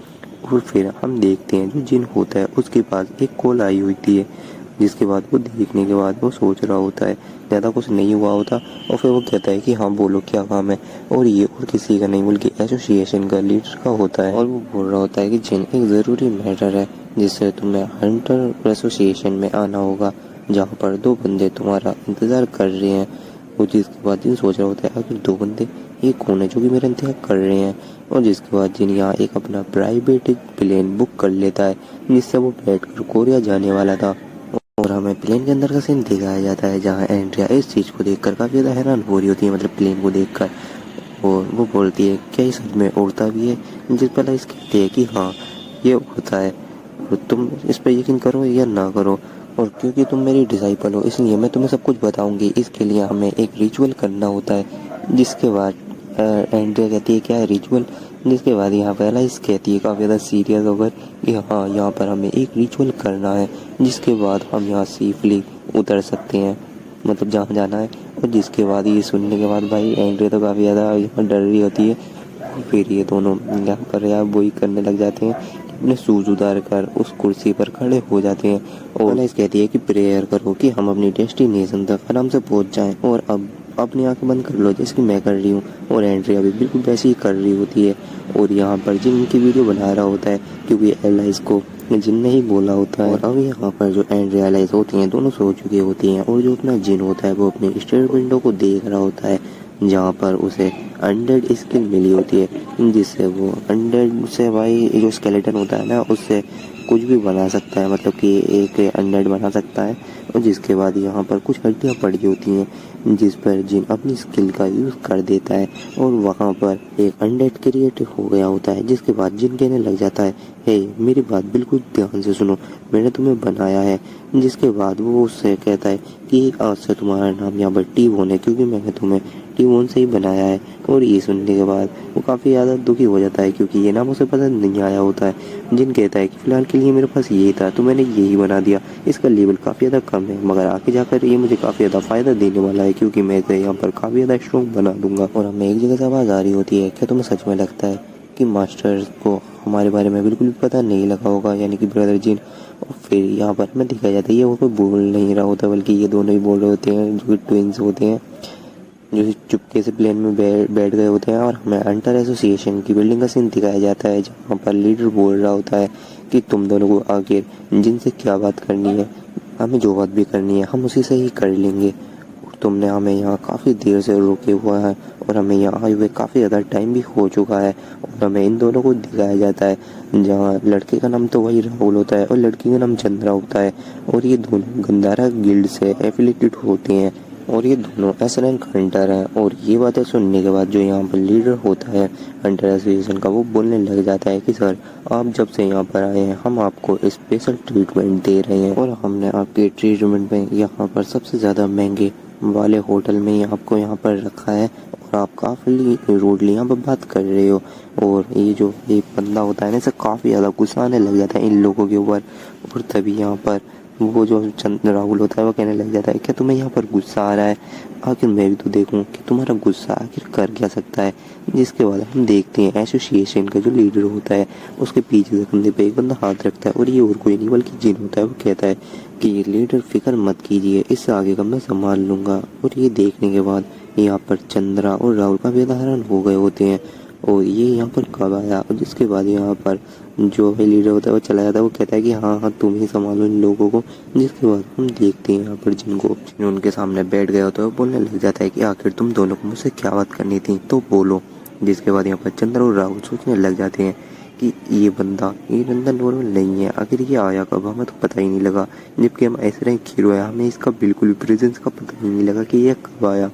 और फिर हम देखते हैं जो जिन होता है उसके पास एक कॉल आई होती है, जिसके बाद वो देखने के बाद वो सोच रहा होता है ज़्यादा कुछ नहीं हुआ होता और फिर वो कहता है कि हाँ बोलो क्या काम है। और ये और किसी का नहीं बल्कि एसोसिएशन का लीडर का होता है और वो बोल रहा होता है कि जिन एक ज़रूरी मैटर है जिससे तुम्हें हंटर एसोसिएशन में आना होगा, जहाँ पर 2 बंदे तुम्हारा इंतज़ार कर रहे हैं। वो जिसके बाद जिन सोच रहा होता है आखिर 2 बंदे ये कौन है जो कि मेरा इंतजार कर रहे हैं। और जिसके बाद जिन यहाँ एक अपना प्राइवेट प्लेन बुक कर लेता है जिससे वो बैठकर कोरिया जाने वाला था। और हमें प्लेन के अंदर का सीन दिखाया जाता है जहाँ एंड्रिया इस चीज़ को देखकर काफ़ी ज़्यादा हैरान हो रही होती है, मतलब प्लेन को देखकर। और वो बोलती है क्या ये सच में उड़ता भी है। जिस पर एलाइस कहती है कि हाँ ये उड़ता है और तुम इस पर यकीन करो या ना करो, और क्योंकि तुम मेरी डिसाइपल हो इसलिए मैं तुम्हें सब कुछ बताऊंगी। इसके लिए हमें एक रिचुअल करना होता है। जिसके बाद एंड्रिया कहती है क्या है रिचुअल। जिसके बाद यहाँ पर एलाइस कहती है काफ़ी ज़्यादा सीरियस होकर कि हाँ यहाँ पर हमें एक रिचुअल करना है, जिसके बाद हम यहाँ सेफली उतर सकते हैं, मतलब जहाँ जाना है। और जिसके बाद ये सुनने के बाद भाई एंड्रिया तो काफ़ी ज़्यादा यहाँ डर रही होती है। फिर ये दोनों यहाँ पर यार वही करने लग जाते हैं कि अपने शूज उतार कर उस कुर्सी पर खड़े हो जाते हैं। और एलाइस कहती है कि प्रेयर करो कि हम अपनी डेस्टिनेशन तक आराम से पहुँच जाएं, और अब अपनी आंखें बंद कर लो जैसे कि मैं कर रही हूँ। और एंड्रिया भी बिल्कुल वैसे ही कर रही होती है। और यहाँ पर जिन की वीडियो बना रहा होता है क्योंकि एलाइस को जिन ने ही बोला होता है। और अब यहाँ पर जो एंड्रिया एलाइस होती हैं दोनों सो चुकी होती हैं, और जो अपना जिन होता है वो अपनी स्टेयर विंडो को देख रहा होता है, जहाँ पर उसे 100 स्किल मिली होती है, जिससे वो 100 से भाई जो स्केलेटन होता है ना उससे कुछ भी बना सकता है, मतलब कि एक 100 बना सकता है। और जिसके बाद यहाँ पर कुछ हड्डियाँ पड़ी होती हैं जिस पर जिन अपनी स्किल का यूज़ कर देता है, और वहाँ पर एक 100 क्रिएट हो गया होता है। जिसके बाद जिन कहने लग जाता है हे मेरी बात बिल्कुल ध्यान से सुनो, मैंने तुम्हें बनाया है। जिसके बाद वो उससे कहता है कि आज से तुम्हारा नाम यहाँ पर टी-बोन है, क्योंकि मैंने तुम्हें टी-बोन से ही बनाया है। और ये सुनने के बाद वो काफ़ी ज़्यादा दुखी हो जाता है क्योंकि ये नाम उसे पसंद नहीं आया होता है। जिन कहता है कि फ़िलहाल के लिए मेरे पास ये था तो मैंने यही बना दिया, इसका लेवल काफ़ी ज़्यादा कम है मगर आगे जाकर ये मुझे काफ़ी ज़्यादा फ़ायदा देने वाला है, क्योंकि मैं इसे यहाँ पर काफ़ी ज़्यादा स्ट्रॉन्ग बना दूंगा। और हमें एक जगह से आवाज़ आ रही होती है क्या तुम्हें सच में लगता है कि मास्टर को हमारे बारे में बिल्कुल भी पता नहीं लगा होगा, यानी कि ब्रदर जिन। और फिर यहाँ पर हमें दिखाया जाता है ये वो कोई बोल नहीं रहा होता बल्कि ये दोनों ही बोल रहे होते हैं जो कि ट्विंस होते हैं, जो चुपके से प्लेन में बैठ गए होते हैं। और हमें अंटर एसोसिएशन की बिल्डिंग का सीन दिखाया जाता है जहाँ पर लीडर बोल रहा होता है कि तुम दोनों को आखिर जिनसे क्या बात करनी है, हमें जो बात भी करनी है हम उसी से ही कर लेंगे। और तुमने हमें यहाँ काफ़ी देर से रोके हुआ है और हमें यहाँ आए हुए काफ़ी ज़्यादा टाइम भी हो चुका है। और हमें इन दोनों को दिखाया जाता है जहाँ लड़के का नाम तो वही राहुल होता है और लड़की का नाम चंद्रा होता है, और ये दोनों गंधारा गिल्ड से एफिलेटेड होते हैं और ये दोनों एस रैंक हंटर हैं। और ये बातें सुनने के बाद जो यहाँ पर लीडर होता है हंटर एसोसिएशन का वो बोलने लग जाता है कि सर आप जब से यहाँ पर आए हैं हम आपको स्पेशल ट्रीटमेंट दे रहे हैं, और हमने आपके ट्रीटमेंट में यहाँ पर सबसे ज़्यादा महंगे वाले होटल में ही आपको यहाँ पर रखा है, और आप काफ़ी रूडली यहाँ पर बात कर रहे हो। और ये जो एक बंदा होता है ना इसे काफ़ी ज़्यादा गुस्सा आने लग जाता है इन लोगों के ऊपर। और तभी यहाँ पर वो जो राहुल होता है वो कहने लग जाता है क्या तुम्हें यहाँ पर गुस्सा आ रहा है, आखिर मैं भी तो देखूं कि तुम्हारा गुस्सा आखिर कर क्या सकता है। जिसके बाद हम देखते हैं एसोसिएशन का जो लीडर होता है उसके पीछे से कंधे पे एक बंदा हाथ रखता है, और ये और कोई नहीं बल्कि जिन होता है। वो कहता है कि ये लीडर फिक्र मत कीजिए, इससे आगे का मैं संभाल लूँगा। और ये देखने के बाद यहाँ पर चंद्रा और राहुल का भी हैरान हो गए होते हैं और ये यहाँ पर कब आया। और जिसके बाद यहाँ पर जो लीडर होता है वो चला जाता है, वो कहता है कि हाँ हाँ तुम ही संभालो इन लोगों को। जिसके बाद हम देखते हैं यहाँ पर जिनको उनके सामने बैठ गया होता है वो बोलने लग जाता है कि आखिर तुम दोनों को मुझसे क्या बात करनी थी तो बोलो। जिसके बाद यहाँ पर चंद्र और राहुल सोचने लग जाते हैं कि ये बंदा नॉर्मल नहीं है, आखिर ये आया कब, हमें तो पता ही नहीं लगा। जबकि हम ऐसे रहे हीरो है, हमें इसका बिल्कुल भी प्रेजेंस का पता ही नहीं लगा कि ये कब आया।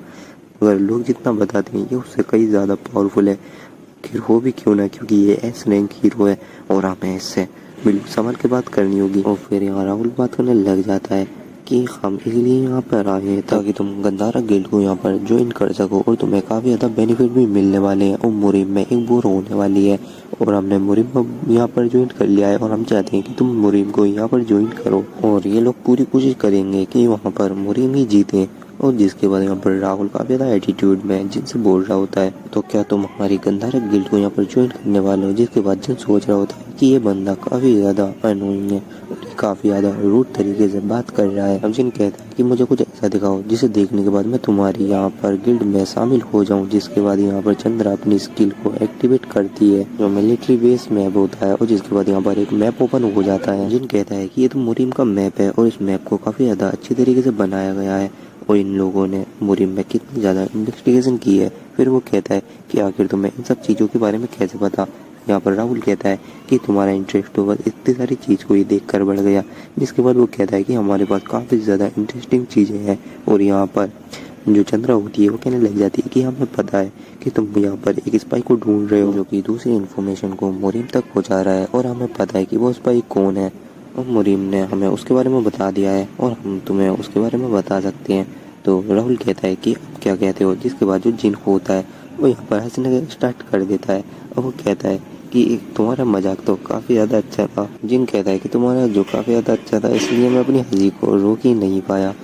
मगर लोग जितना बताते हैं ये उससे कई ज़्यादा पावरफुल है, आखिर हो भी क्यों ना, क्योंकि ये एस रैंक हीरो है और हमें इससे बिल्कुल संभल के बात करनी होगी। और फिर यहाँ राहुल बात करने लग जाता है कि हम इसलिए यहाँ पर आए हैं ताकि तुम गंधारा गिल्ड को यहाँ पर ज्वाइन कर सको और तुम्हें काफ़ी ज़्यादा बेनिफिट भी मिलने वाले हैं। और मुरीम में एक बोर होने वाली है और हमने मुरीम को यहाँ पर ज्वाइन कर लिया है और हम चाहते हैं कि तुम मुरीम को यहाँ पर ज्वाइन करो। और ये लोग पूरी कोशिश करेंगे कि वहाँ पर मुरीम ही जीते। और जिसके बाद यहाँ पर राहुल काफ़ी ज़्यादा एटीट्यूड में जिनसे बोल रहा होता है तो क्या तुम हमारी गंधारा गिल्ड को यहाँ पर ज्वाइन करने वाले हो। जिसके बाद जिन सोच रहा होता है कि ये बंदा काफ़ी ज़्यादा अनोइंग है और काफ़ी ज़्यादा रूड तरीके से बात कर रहा है। अब जिन कहता है कि मुझे कुछ ऐसा दिखाओ जिसे देखने के बाद मैं तुम्हारी यहाँ पर गिल्ड में शामिल हो जाऊँ। जिसके बाद यहाँ पर चंद्रा अपनी स्किल को एक्टिवेट करती है जो मिलिट्री बेस मैप होता है और जिसके बाद यहाँ पर एक मैप ओपन हो जाता है। जिन कहता है कि ये तो मुरीम का मैप है और इस मैप को काफ़ी ज़्यादा अच्छी तरीके से बनाया गया है और इन लोगों ने मुरीम में कितनी ज़्यादा इन्वेस्टिगेशन की है। फिर वो कहता है कि आखिर तुम्हें इन सब चीज़ों के बारे में कैसे पता। यहाँ पर राहुल कहता है कि तुम्हारा इंटरेस्ट तो बस इतनी सारी चीज़ को ही देख कर बढ़ गया। जिसके बाद वो कहता है कि हमारे पास काफ़ी ज़्यादा इंटरेस्टिंग चीज़ें हैं और यहाँ पर जो चंद्रा होती है वो कहने लग जाती है कि हमें पता है कि तुम यहाँ पर एक स्पाई को ढूंढ रहे हो जो कि दूसरी इन्फॉर्मेशन को मुरीम तक पहुँचा रहा है, और हमें पता है कि वो स्पाई कौन है, और मुरीम ने हमें उसके बारे में बता दिया है और हम तुम्हें उसके बारे में बता सकते हैं। तो राहुल कहता है कि आप क्या कहते हो, जिसके बाद जो जिन होता है वो यहाँ पर हंसने स्टार्ट कर देता है और वो कहता है कि तुम्हारा मजाक तो काफ़ी ज़्यादा अच्छा था। जिन कहता है कि तुम्हारा जो काफ़ी ज़्यादा अच्छा था इसलिए मैं अपनी हंसी को रोक ही नहीं पाया।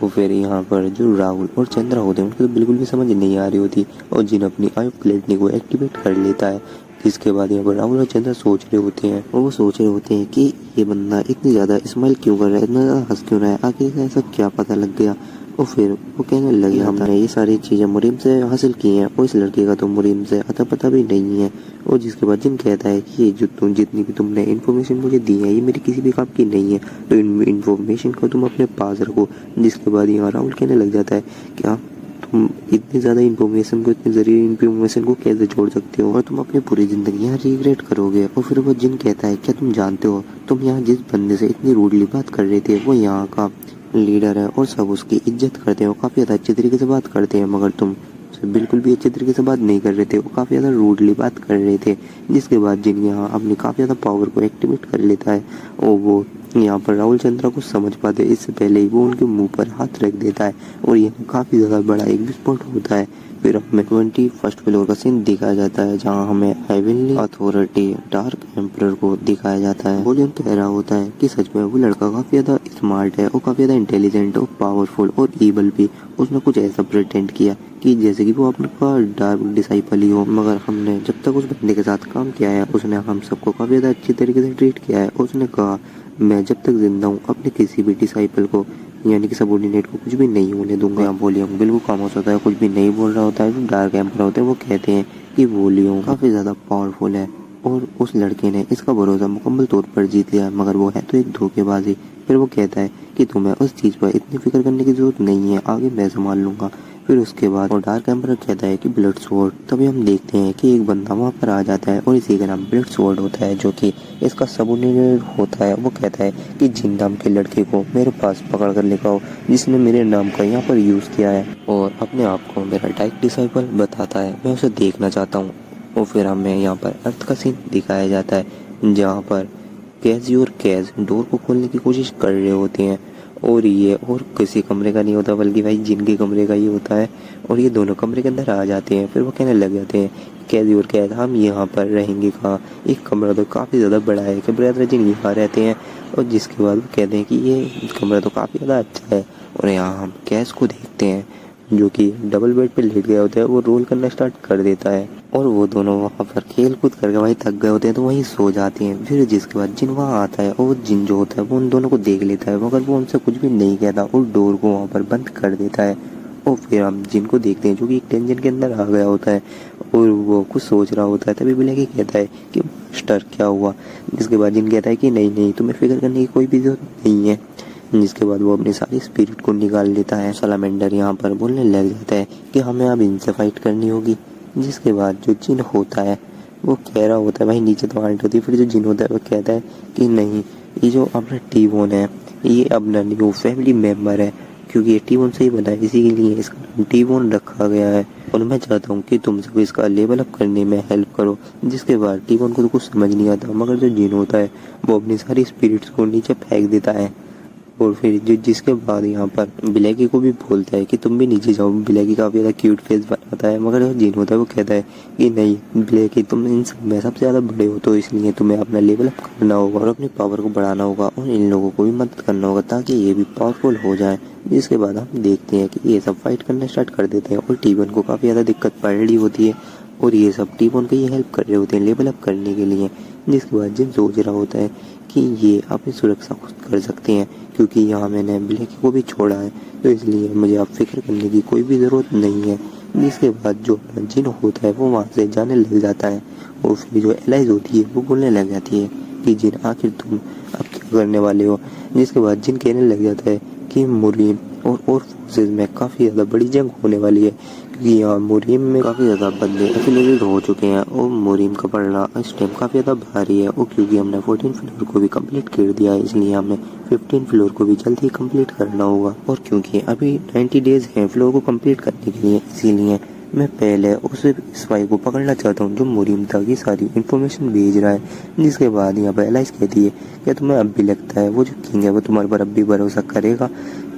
वो फिर यहाँ पर जो राहुल और चंद्रा होते हैं उनको तो बिल्कुल भी समझ नहीं आ रही होती, और जिन अपनी आयो क्लेटनी को एक्टिवेट कर लेता है। जिसके बाद यहाँ पर राहुल और चंद्रा सोच रहे होते हैं, और वो सोच रहे होते हैं कि ये बंदा इतनी ज़्यादा स्माइल क्यों कर रहा है, इतना ज़्यादा हंस क्यों रहा है, आखिर ऐसा क्या पता लग गया। और फिर वो कहने लगे हमने ये सारी चीज़ें मुरीम से हासिल की हैं, और इस लड़के का तो मुरीम से अता पता भी नहीं है। और जिसके बाद जिन कहता है कि ये जो तुम जितनी भी तुमने इन्फॉर्मेशन मुझे दी है ये मेरी किसी भी काम की नहीं है, तो इन इन्फॉर्मेशन को तुम अपने पास रखो। जिसके बाद यहाँ राहुल कहने लग जाता है क्या तुम इतनी ज़्यादा इन्फॉर्मेशन को, इतनी ज़रूरी इन्फॉर्मेशन को कैसे छोड़ सकते हो, और तुम अपनी पूरी ज़िंदगी यहाँ रिग्रेट करोगे। और फिर वो जिन कहता है क्या तुम जानते हो तुम यहाँ जिस बंदे से इतनी रूडली बात कर रहे थे वो यहाँ का लीडर है और सब उसकी इज्जत करते हैं, वो काफ़ी ज़्यादा अच्छे तरीके से बात करते हैं, मगर तुम बिल्कुल भी अच्छे तरीके से बात नहीं कर रहे थे, वो काफ़ी ज़्यादा रूडली बात कर रहे थे। जिसके बाद जिन यहाँ अपनी काफ़ी ज़्यादा पावर को एक्टिवेट कर लेता है, और वो यहाँ पर राहुल चंद्रा को समझ पाते इससे पहले ही वो उनके मुंह पर हाथ रख देता है, और यहाँ काफ़ी ज़्यादा बड़ा एक विस्फोट होता है। फिर हमें 21st फ्लोर का सीन दिखाया जाता है जहाँ हमें हेवनली अथॉरिटी डार्क एम्परर को दिखाया जाता है। वो जो कह रहा होता है कि सच में वो लड़का काफ़ी ज़्यादा स्मार्ट है और काफ़ी ज़्यादा इंटेलिजेंट और पावरफुल और ईवल भी। उसने कुछ ऐसा प्रिटेंड किया कि जैसे कि वो अपना डार्क डिसाइपल ही हो, मगर हमने जब तक उस बंदे के साथ काम किया है उसने हम सबको काफ़ी ज़्यादा अच्छी तरीके से ट्रीट किया है। उसने कहा मैं जब तक जिंदा हूँ अपने किसी भी डिसाइपल को यानी कि सबॉर्डिनेट को कुछ भी नहीं होने दूंगा। वॉल्यूम बिल्कुल खामोश होता है, कुछ भी नहीं बोल रहा होता है। जो डार्क एम्पर होते हैं वो कहते हैं कि वॉल्यूम काफ़ी ज़्यादा पावरफुल है, और उस लड़के ने इसका भरोसा मुकम्मल तौर पर जीत लिया, मगर वो है तो एक धोखेबाजी। फिर वो कहता है कि तुम्हें उस चीज़ पर इतनी फिक्र करने की ज़रूरत नहीं है, आगे मैं संभाल लूँगा। फिर उसके बाद और डार्क एम्पर कहता है कि ब्लड स्वॉर्ड। तभी हम देखते हैं कि एक बंदा वहाँ पर आ जाता है और इसी का नाम ब्लड स्वॉर्ड होता है, जो कि इसका सबऑर्डिनेट होता है। वो कहता है कि जिन नाम के लड़के को मेरे पास पकड़ कर लेकर आओ जिसने मेरे नाम का यहाँ पर यूज़ किया है और अपने आप को मेरा डार्क डिसाइपल बताता है, मैं उसे देखना चाहता हूँ। और फिर हमें यहाँ पर अर्थ का सीन दिखाया जाता है जहाँ पर कैजी और कैज डोर को खोलने की कोशिश कर रहे होते हैं, और ये और किसी कमरे का नहीं होता बल्कि भाई जिनके कमरे का ही होता है, और ये दोनों कमरे के अंदर आ जाते हैं। फिर वो कहने लग जाते हैं कैदी और कैद हम यहाँ पर रहेंगे कहाँ, एक कमरा तो काफ़ी ज़्यादा बड़ा है कि ब्रदर जिन यहाँ रहते हैं। और जिसके बाद वो कहते हैं कि ये कमरा तो काफ़ी ज़्यादा अच्छा है, और यहाँ हम कैश को देखते हैं जो कि डबल बेड पे लेट गया होता है, वो रोल करना स्टार्ट कर देता है, और वो दोनों वहाँ पर खेल कूद करके वहीं थक गए होते हैं तो वहीं सो जाते हैं। फिर जिसके बाद जिन वहाँ आता है और वो जिन जो होता है वो उन दोनों को देख लेता है, मगर वो उनसे कुछ भी नहीं कहता और डोर को वहाँ पर बंद कर देता है। और फिर हम जिन को देखते हैं जो कि एक टेंशन के अंदर आ गया होता है और वो कुछ सोच रहा होता है। तभी ब्लैकी कहता है कि मास्टर क्या हुआ, जिसके बाद जिन कहता है कि नहीं नहीं तुम्हें फिक्र करने की कोई भी जरूरत नहीं है। जिसके बाद वो अपनी सारी स्पिरिट को निकाल लेता है। सलामेंडर यहाँ पर बोलने लग जाता है कि हमें अब इनसे फाइट करनी होगी। जिसके बाद जो जिन होता है वो कह रहा होता है भाई नीचे तो आंट होती है। फिर जो जिन होता है वो कहता है कि नहीं ये जो अपना टी-बोन है ये अपना न्यू फैमिली मेम्बर है, क्योंकि ये टी-बोन से ही बना है इसी के लिए इसका नाम टी-बोन रखा गया है, और मैं चाहता हूँ कि तुम सब इसका लेवल अप करने में हेल्प करो। जिसके बाद टी-बोन को तो कुछ समझ नहीं आता, मगर जो जिन होता है वो अपनी सारी स्पिरिट्स को नीचे फेंक देता है। और फिर जो जिसके बाद यहाँ पर ब्लैकी को भी बोलता है कि तुम भी नीचे जाओ। ब्लैकी काफ़ी ज़्यादा क्यूट फेस बनाता है, मगर जो जिन होता है वो कहता है कि नहीं ब्लैकी तुम इन सब में सबसे ज़्यादा बड़े हो तो इसलिए तुम्हें अपना लेवल अप करना होगा और अपनी पावर को बढ़ाना होगा और इन लोगों को भी मदद करना होगा ताकि ये भी पावरफुल हो जाए। जिसके बाद हम देखते हैं कि ये सब फाइट करना स्टार्ट कर देते हैं और टी-बोन को काफ़ी ज़्यादा दिक्कत पड़ रही होती है, और ये सब टी-बोन को ये हेल्प कर रहे होते हैं लेवल अप करने के लिए। जिसके बाद जिन सोच रहा होता है कि ये अपनी सुरक्षा खुद कर सकते हैं, क्योंकि यहाँ मैंने ब्लैकी को भी छोड़ा है तो इसलिए मुझे अब फिक्र करने की कोई भी ज़रूरत नहीं है। जिसके बाद जो जिन होता है वो वहाँ से जाने लग जाता है, और फिर जो एलाइज होती है वो बोलने लग जाती है कि जिन आखिर तुम अब क्या करने वाले हो। जिसके बाद जिन कहने लग जाता है कि मुरीम और फोर्सेस में काफ़ी ज़्यादा बड़ी जंग होने वाली है, कि यहाँ मुरीम में काफ़ी ज़्यादा बंदे एफिलेटेड हो चुके हैं और मुरीम का पढ़ना इस टाइम काफ़ी ज़्यादा भारी है। और क्योंकि हमने 14 फ्लोर को भी कंप्लीट कर दिया है, इसलिए हमें 15 फ्लोर को भी जल्द ही कंप्लीट करना होगा। और क्योंकि अभी 90 डेज हैं फ्लोर को कंप्लीट करने के लिए, इसीलिए मैं पहले उस स्पाई को पकड़ना चाहता हूँ जो मुरीम तक की सारी इन्फॉर्मेशन भेज रहा है। जिसके बाद यहाँ पर एलाइस कहती है क्या तुम्हें अब भी लगता है वो जो किंग है वो तुम्हारे पर अब भी भरोसा करेगा।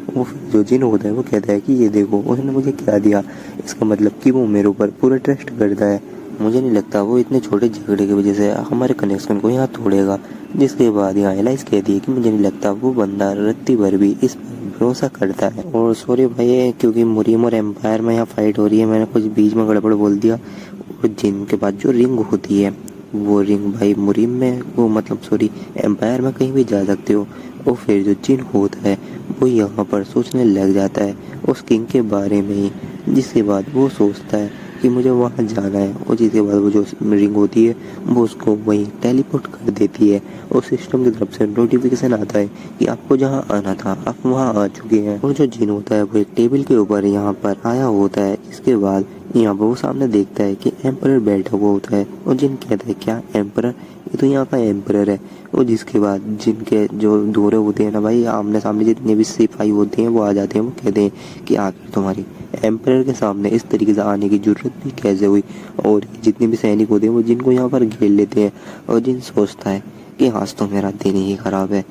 वो फिर जो जिन होता है वो कहता है कि ये देखो उसने मुझे क्या दिया, इसका मतलब कि वो मेरे ऊपर पूरा ट्रस्ट करता है। मुझे नहीं लगता वो इतने छोटे झगड़े की वजह से हमारे कनेक्शन को यहाँ तोड़ेगा। जिसके बाद यहाँ एलाइस कहती है कि मुझे नहीं लगता वो बंदा रत्ती भर भी इस पर भरोसा करता है। और सॉरी भाई, क्योंकि मुरीम और एम्पायर में यहाँ फाइट हो रही है, मैंने कुछ बीच में गड़बड़ बोल दिया। और जिन के बाद जो रिंग होती है वो रिंग भाई मुरीम में वो मतलब सॉरी एम्पायर में कहीं भी जा सकते हो। और फिर जो जिन होता है वो यहाँ पर सोचने लग जाता है उस किंग के बारे में ही। जिसके बाद वो सोचता है कि मुझे वहाँ जाना है। और जिसके बाद वो जो रिंग होती है वो उसको वहीं टेलीपोर्ट कर देती है। और सिस्टम की तरफ से नोटिफिकेशन आता है कि आपको जहाँ आना था आप वहाँ आ चुके हैं। और जो जिन होता है वो एक टेबल के ऊपर यहाँ पर आया होता है। इसके बाद यहाँ पर वो सामने देखता है कि एम्परर बैठा हुआ होता है। और जिन कहता है क्या एम्परर, ये तो यहाँ का एम्परर है। और जिसके बाद जिनके जो दूरे होते हैं ना भाई, आमने सामने जितने भी सिपाही होते हैं वो आ जाते हैं। वो कहते हैं कि आखिर तुम्हारी एम्परर के सामने इस तरीके से आने की जरूरत भी कैसे हुई। और जितने भी सैनिक होते हैं वो जिनको यहाँ पर घेर लेते हैं। और जिन सोचता है कि आज तो मेरा दिन ही खराब है।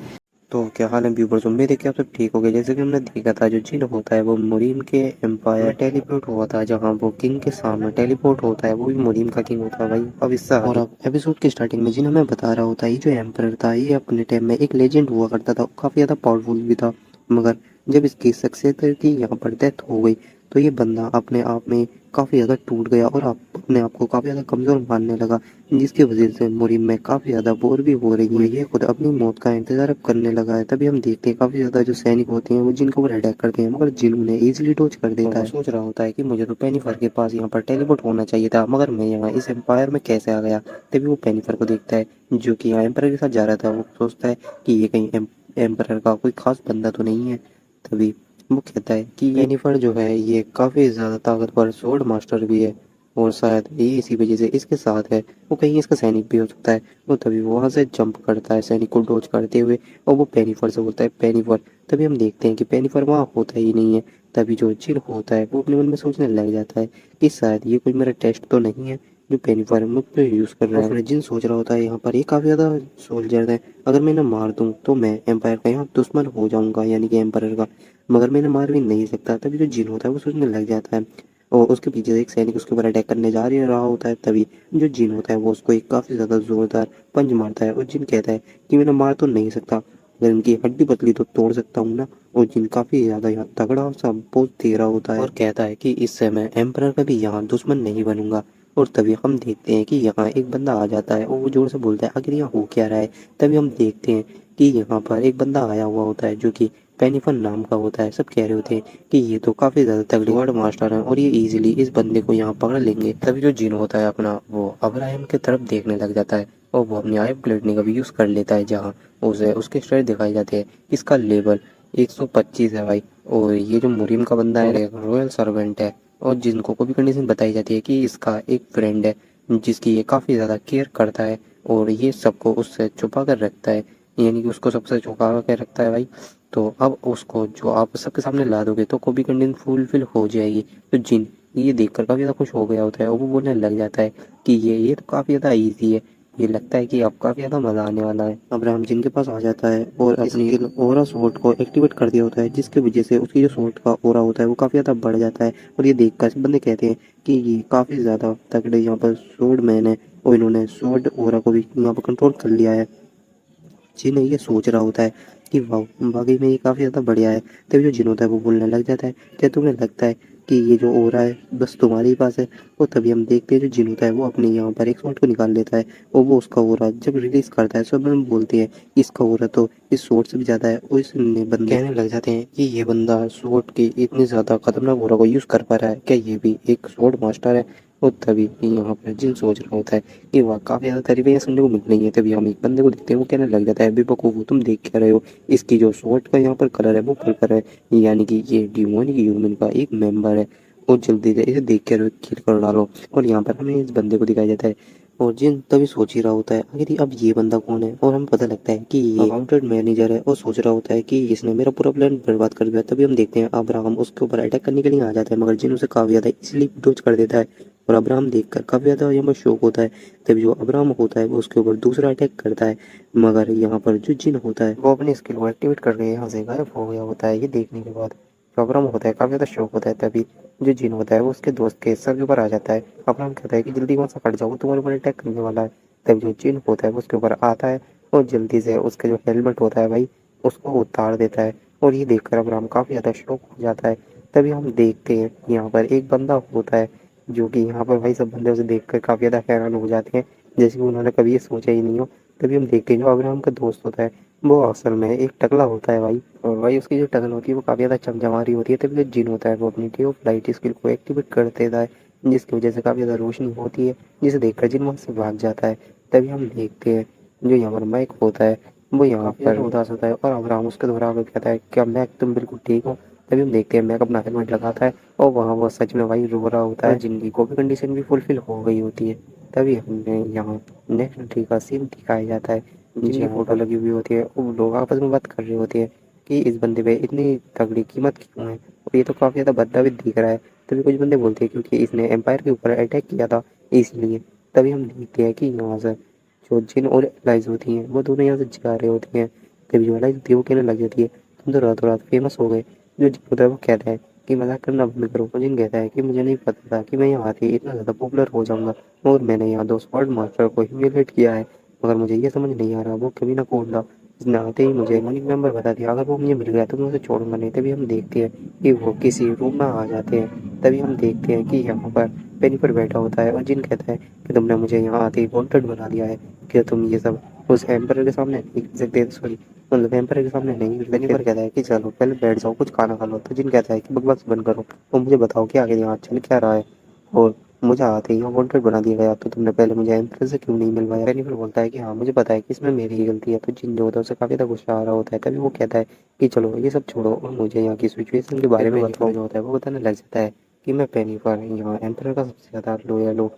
तो क्या हाल है व्यूवर्स, उम्मीद है कि आप सब ठीक हो गए। जैसे कि हमने देखा था जो जिन होता है वो मुरीम के एम्पायर टेलीपोर्ट हुआ था, जहाँ वो किंग के सामने टेलीपोर्ट होता है, वो भी मुरीम का किंग होता है भाई। अब इससे और अब एपिसोड की स्टार्टिंग में जिन हमें बता रहा होता है ये जो एम्पायर था ये अपने टाइम में एक लेजेंड हुआ करता था, काफी ज्यादा पावरफुल भी था। मगर जब इसकी सक्सेसर की यहाँ पर डेथ हो गई तो ये बंदा अपने आप में काफी ज्यादा टूट गया और अपने आप को काफी ज्यादा कमजोर मानने लगा। जिसकी वजह से मुरीम में काफी ज्यादा बोर भी हो रही है। ये खुद अपनी मौत का इंतजार अब करने लगा है। तभी हम देखते हैं काफी ज्यादा जो सैनिक होते हैं वो जिनको वो अटैक करते हैं, मगर जिन उन्हें इजीली डोज कर देता है। सोच रहा होता है कि मुझे तो पेनिफर के पास यहाँ पर टेलीपोर्ट होना चाहिए था, मगर मैं यहाँ इस एम्पायर में कैसे आ गया। तभी वो पेनिफर को देखता है जो कि यहाँ एम्पायर के साथ जा रहा था। वो सोचता है कि ये कहीं एम्पायर का कोई खास बंदा तो नहीं है। तभी वो कहता है कि येनिफर जो है ये काफ़ी ज़्यादा ताकतवर स्वॉर्ड मास्टर भी है और शायद ये इसी वजह से इसके साथ है। वो कहीं इसका सैनिक भी हो सकता है। वो तभी वहाँ से जंप करता है सैनिक को डोज करते हुए और वो पेनिफर से बोलता है पेनिफर। तभी हम देखते हैं कि पेनिफर वहाँ होता ही नहीं है। तभी जो जिन होता है वो अपने मन में सोचने लग जाता है कि शायद ये कोई मेरा टेस्ट तो नहीं है जो पेनिफर मुझ पे यूज़ कर रहा है। फिर जिन सोच रहा होता है यहाँ पर ये काफ़ी ज़्यादा सोल्जर है, अगर मैं इन्हें मार दूँ तो मैं एम्पायर का यहाँ दुश्मन हो जाऊँगा, यानी कि एम्पायर का। मगर मैं इन्हें मार भी नहीं सकता। तभी जो जिन होता है वो सोचने लग जाता है और उसके पीछे से एक सैनिक उसके ऊपर अटैक करने जा रहा होता है। तभी जो जिन होता है वो उसको एक काफ़ी ज़्यादा ज़ोरदार पंच मारता है और जिन कहता है कि मैं इन्हें मार तो नहीं सकता, अगर इनकी हड्डी पतली तो तोड़ सकता हूँ ना। और जिन काफ़ी ज़्यादा यहाँ तगड़ा सा पोज दे रहा होता है और कहता है कि इससे मैं एम्परर का भी यहाँ दुश्मन नहीं बनूंगा। और तभी हम देखते हैं कि यहाँ एक बंदा आ जाता है और वो जोर से बोलता है आखिर यहाँ हो क्या रहा है। तभी हम देखते हैं कि यहाँ पर एक बंदा आया हुआ होता है जो कि पेनिफन नाम का होता है। सब कह रहे होते हैं कि ये तो काफ़ी ज़्यादा तगड़े वर्ड मास्टर हैं और ये इजीली इस बंदे को यहाँ पकड़ लेंगे। तभी जो जिन होता है अपना वो अब्राहम की तरफ देखने लग जाता है और वो अपनी आइब ग्लेडनी का भी यूज़ कर लेता है, जहाँ उसे उसके स्टेट दिखाई जाते हैं। इसका लेवल 125 है भाई। और ये जो मुरीम का बंदा है एक रॉयल सर्वेंट है और जिनको को भी कंडीशन बताई जाती है कि इसका एक फ्रेंड है जिसकी ये काफ़ी ज़्यादा केयर करता है और ये सबको उससे छुपा कर रखता है, यानी कि उसको सबसे छुपा कर रखता है भाई। तो अब उसको जो आप सबके सामने ला दोगे तो कोई भी कंडीशन फुलफिल हो जाएगी। तो जिन ये देखकर काफ़ी ज़्यादा खुश हो गया होता है और वो बोलने लग जाता है कि ये तो काफ़ी ज़्यादा ईजी है, ये लगता है कि अब काफ़ी ज़्यादा मज़ा आने वाला है। अब्राहम जिन के पास आ जाता है और अपनी ओरा स्वॉर्ड को एक्टिवेट कर दिया होता है, जिसकी वजह से उसकी जो स्वॉर्ड का ओरा होता है वो काफ़ी ज़्यादा बढ़ जाता है। और ये देखकर सब बंदे कहते हैं कि ये काफ़ी ज़्यादा तगड़े यहाँ पर स्वॉर्ड मैन है और इन्होंने स्वॉर्ड ओरा को भी यहाँ पर कंट्रोल कर लिया है। जिन ये सोच रहा होता है कि वाह वाकई में ये काफ़ी ज़्यादा बढ़िया है। तभी जो जिन होता है वो बोलने लग जाता है क्या तुम्हें लगता है कि ये जो हो रहा है बस तुम्हारे ही पास है। और तभी हम देखते हैं जो जिन होता है वो अपने यहाँ पर एक शॉट को निकाल लेता है और वो उसका हो रहा जब रिलीज करता है सब हम बोलते हैं इसका हो रहा तो इस शॉट से भी ज़्यादा है। और इसने बंदे कहने लग जाते हैं कि ये बंदा शॉट की इतनी ज़्यादा खतरनाक हो रहा को यूज़ कर पा रहा है, क्या ये भी एक शॉट मास्टर है। और तभी यहाँ पर जिन सोच रहा होता है कि वह काफ़ी ज़्यादा तारीफें यहाँ सुनने को मिल रही है। तभी हम एक बंदे को देखते हैं वो कहने लग जाता है बेवकूफ़ तुम देख क्या रहे हो, इसकी जो शॉर्ट का यहाँ पर कलर है वो पर्पल है, यानी कि ये डिमोनिक ह्यूमन का एक मेंबर है। और जल्दी से इसे देख कर किल कर डालो। और यहाँ पर हमें इस बंदे को दिखाया जाता है और जिन तभी सोच ही रहा होता है आखिर अब ये बंदा कौन है, और हमें पता लगता है कि ये अकाउंटेंट मैनेजर है और सोच रहा होता है कि इसने मेरा पूरा प्लान बर्बाद कर दिया। तभी हम देखते हैं अब्राहम उसके ऊपर अटैक करने के लिए आ जाता है, मगर जिन उसे काफी ज्यादा इसलिए डोज कर देता है और अब्राहम देखकर काफी ज्यादा यहाँ पर शौक होता है। तभी जो अब्राहम होता है वो उसके ऊपर दूसरा अटैक करता है, मगर यहाँ पर जो जिन होता है वो अपनी स्किल को एक्टिवेट करके यहाँ से गायब हो गया होता है। ये देखने के बाद जो अब्राहम होता है काफी ज्यादा शौक होता है। तभी जो जिन होता है वो उसके दोस्त के सर के ऊपर आ जाता है। अब्राहम कहता है कि जल्दी वहां से हट जाओ, तुम्हारे ऊपर अटैक करने वाला है। तब जो जिन होता है वो उसके ऊपर आता है और जल्दी से उसका जो हेलमेट होता है भाई उसको उतार देता है। और ये देखकर अब्राहम काफी ज्यादा शौक हो जाता है। तभी हम देखते हैं यहाँ पर एक बंदा होता है जो कि यहाँ पर भाई सब बंदे उसे देखकर काफी ज्यादा हैरान हो जाते हैं, जैसे कि उन्होंने कभी ये सोचा ही नहीं हो। तभी हम देखते हैं जो अब्राहम का दोस्त होता है वो असल में एक टकला होता है भाई, और भाई उसकी जो टकल होती है वो काफी ज्यादा चमचमा रही होती है। तभी जो जिन होता है वो अपनी डे ऑफ लाइट स्किल को एक्टिवेट कर देता है, जिसकी वजह से काफी ज्यादा रोशनी होती है, जिसे देखकर जिन वहां से भाग जाता है। तभी हम देखते हैं जो यहाँ पर मैक होता है वो यहाँ पर उदास होता है और अब्राहम उसके द्वारा आकर कहता है क्या मैक तुम बिल्कुल ठीक हो। तभी हम देखते हैं मैक अपना हेलमेट लगाता है और वहाँ वो सच में भाई रो रहा होता है, जिंदगी को भी कंडीशन भी फुलफिल हो गई होती है। तभी हमने यहाँ नेक्स्ट डे का सीन दिखाया जाता है जिनकी फोटो लगी हुई होती है और लोग आपस में बात कर रहे होते हैं कि इस बंदे पे इतनी तगड़ी कीमत क्यों है, और ये तो काफी ज्यादा भद्दा भी दिख रहा है। तभी कुछ बंदे बोलते हैं क्योंकि इसने एम्पायर के ऊपर अटैक किया था इसलिए। तभी हम देखते हैं कि यहाँ से जो जिन और एलाइज होती हैं वो दोनों यहाँ से जा रहे होती हैं। तभी जो एलाइज होती है वो कहने लग जाती है तुम तो रातों रात फेमस हो गए। जो जिन होता है वो कहता है कि मजाक करना बंद करो। और जिन कहता है कि मुझे नहीं पता था कि मैं यहाँ आके इतना ज़्यादा पॉपुलर हो जाऊंगा और मैंने यहाँ दो स्वॉर्ड मास्टर को ह्यूमिलेट किया है, मगर मुझे ये समझ नहीं आ रहा वो कभी ना कौन था जिसने आते ही मुझे मनी मेंबर बता दिया। अगर वो मुझे मिल गया तो मैं उसे छोड़ूंगा नहीं। तभी हम देखते हैं कि वो किसी रूम में आ जाते हैं। तभी हम देखते हैं कि यहाँ पर पेनी पर बैठा होता है और जिन कहता है कि तुमने मुझे यहाँ आते ही वांटेड बना दिया है, कि तुम ये सब उस एम्पर के सामने नहीं कर सकते, सॉरी मतलब एम्पर के सामने नहीं कर सकते। पर कहता है कि चलो पहले बैठ जाओ कुछ खाना खा लो। तो जिन कहता है कि बकवास बंद करो तो मुझे बताओ कि आगे यहाँ चल क्या रहा है, और मुझे आते ही वांटेड बना दिया गया तो तुमने पहले मुझे एम्पर से क्यों नहीं मिलवाया। पेनिफर बोलता है कि हाँ मुझे पता है कि इसमें मेरी ही गलती है। तो जिन जो होता है उसे काफी ज्यादा गुस्सा आ रहा होता है। तभी वो कहता है कि चलो ये सब छोड़ो और मुझे यहाँ की सिचुएशन के बारे में बताओ। जो होता है वो बताने लग जाता है कि मैं पेनिफर यहाँ एम्पर का सबसे ज्यादा लॉयल हूँ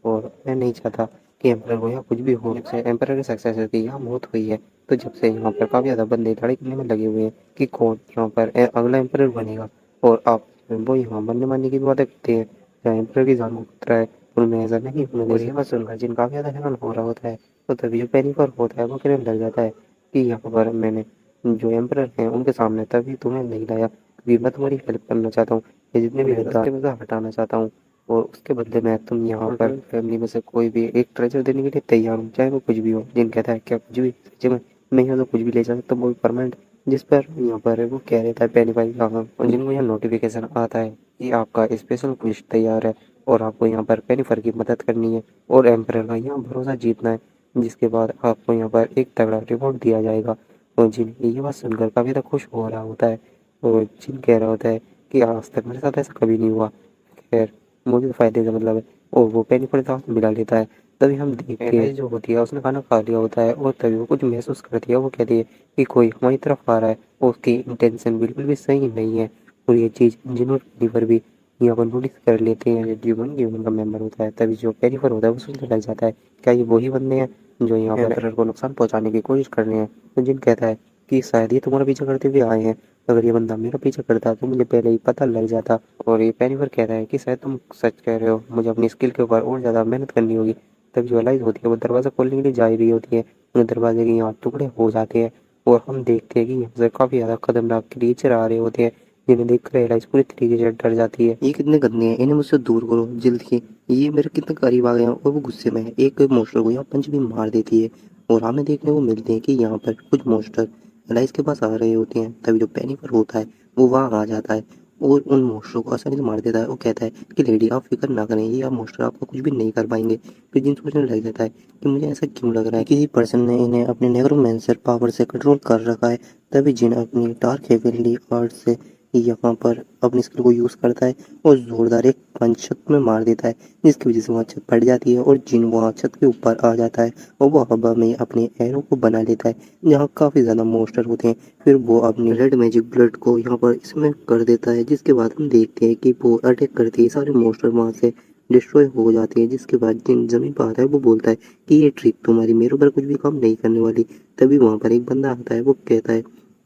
और मैं नहीं चाहता कि एम्पर को यहाँ कुछ भी हो। जब से एम्पर की सक्सेसर की यहाँ मौत हुई है तो जब से यहाँ पर काफी ज्यादा बंदे लड़ाई करने में लगे हुए हैं कि कौन यहाँ पर अगला एम्पर बनेगा, और आप वो यहाँ बनने मानने की बातें करते हैं जहाँ एम्पर की जान को खतरा है उनमें ऐसा नहीं होने देगा। और ये बात सुनकर जिन काफी ज्यादा हैरान हो रहा होता है तो तभी जो पेनिफर होता है वो कहने लग जाता है कि यहाँ पर मैंने जो एम्पर हैं उनके सामने तभी तुम्हें नहीं लाया क्योंकि मैं तुम्हारी हेल्प करना चाहता हूँ, ये जितने भी गद्दार हैं, मैं हटाना चाहता हूँ, और उसके बदले में तुम यहाँ पर फैमिली में से कोई भी एक ट्रेजर देने के लिए तैयार हूँ, चाहे वो कुछ भी हो। जिन कहता है क्या कुछ भी, सच्ची में मैं यहाँ तो कुछ भी ले जा सकता हूँ वो भी परमानेंट। जिस पर यहाँ पर वो कह देता है पेनी भाई हाँ, और जिनको यहाँ नोटिफिकेशन आता है कि आपका स्पेशल क्विज तैयार है और आपको यहाँ पर पेनीफर की मदद करनी है और एम्परर का यहाँ भरोसा जीतना है, जिसके बाद आपको यहाँ पर एक तगड़ा रिवॉर्ड दिया जाएगा। और जिन ये बात सुनकर काफी ज़्यादा खुश हो रहा होता है और जिन कह रहा होता है कि आज तक मेरे साथ ऐसा कभी नहीं हुआ, खैर मुझे तो फायदे का मतलब है, और वो पेनी पर दांत मिला लेता है। तभी हम देखते हैं जो होती है उसने खाना खा लिया होता है और तभी वो कुछ महसूस करती है। वो कहती है कि कोई हमारी तरफ आ रहा है और उसकी इंटेंशन बिल्कुल भी सही नहीं है, और ये चीज़ जिन्होंने पेनीफर भी यहाँ पर नोटिस कर लेते हैं ह्यूमन ह्यूमन का मेंबर होता है। तभी जो पेनीफर होता है वो सोचने लग जाता है क्या ये वही बंदे हैं जो यहाँ पर एम्परर को नुकसान पहुंचाने की कोशिश कर रहे हैं। तो जिन कहता है कि शायद ये तुम्हारा पीछा करते हुए आए हैं, अगर ये बंदा मेरा पीछा करता तो मुझे पहले ही पता लग जाता। और ये पेनीफर कहता है कि शायद तुम सच कह रहे हो, मुझे अपनी स्किल के ऊपर और ज़्यादा मेहनत करनी होगी। तभी जो एलाइज होती है वो दरवाज़ा खोलने के लिए जा रही होती है, उन्हें दरवाजे के यहाँ टुकड़े हो जाते हैं और हम देखते हैं कि यहाँ से काफ़ी ज़्यादा खतरनाक क्रिएचर आ रहे होते हैं, जिन्हें देखकर एलाइज पूरी तरीके से डर जाती है। ये कितने गंदे हैं, इन्हें मुझसे दूर करो जल्दी, ये मेरे कितने करीब आ गए हैं। और वो गुस्से में है, एक मोस्टर को यहाँ पंच भी मार देती है और हमें देखने को मिलते हैं कि यहाँ पर कुछ मोस्टर एलाइज के पास आ रहे होते हैं। तभी जो पेनीफर होता है वो वहाँ आ जाता है और उन मोस्टरों को आसानी से मार देता है। वो कहता है कि लेडी आप फिक्र ना करें, ये आप मोस्टर आपको कुछ भी नहीं कर पाएंगे। फिर जिन सोचने लग जाता है कि मुझे ऐसा क्यों लग रहा है किसी पर्सन ने इन्हें अपने नेक्रोमैंसर पावर से कंट्रोल कर रखा है। तभी जिन अपनी डार्क हेवनली आर्ट से यहाँ पर अपनी स्किल को यूज़ करता है और ज़ोरदार एक पंच छत में मार देता है, जिसकी वजह से वहाँ छत फट जाती है और जिन वहाँ छत के ऊपर आ जाता है और वो हवा में अपने एरो को बना लेता है, जहाँ काफ़ी ज़्यादा मॉन्स्टर होते हैं। फिर वो अपनी रेड मैजिक ब्लड को यहाँ पर इसमें कर देता है, जिसके बाद हम देखते हैं कि वो अटैक करते ही सारे मॉन्स्टर वहाँ से डिस्ट्रॉय हो जाते हैं। जिसके बाद जिन ज़मीन पर आता है वो बोलता है कि ये ट्रिक तुम्हारी मेरे ऊपर कुछ भी काम नहीं करने वाली। तभी वहाँ पर एक बंदा आता है, वो कहता है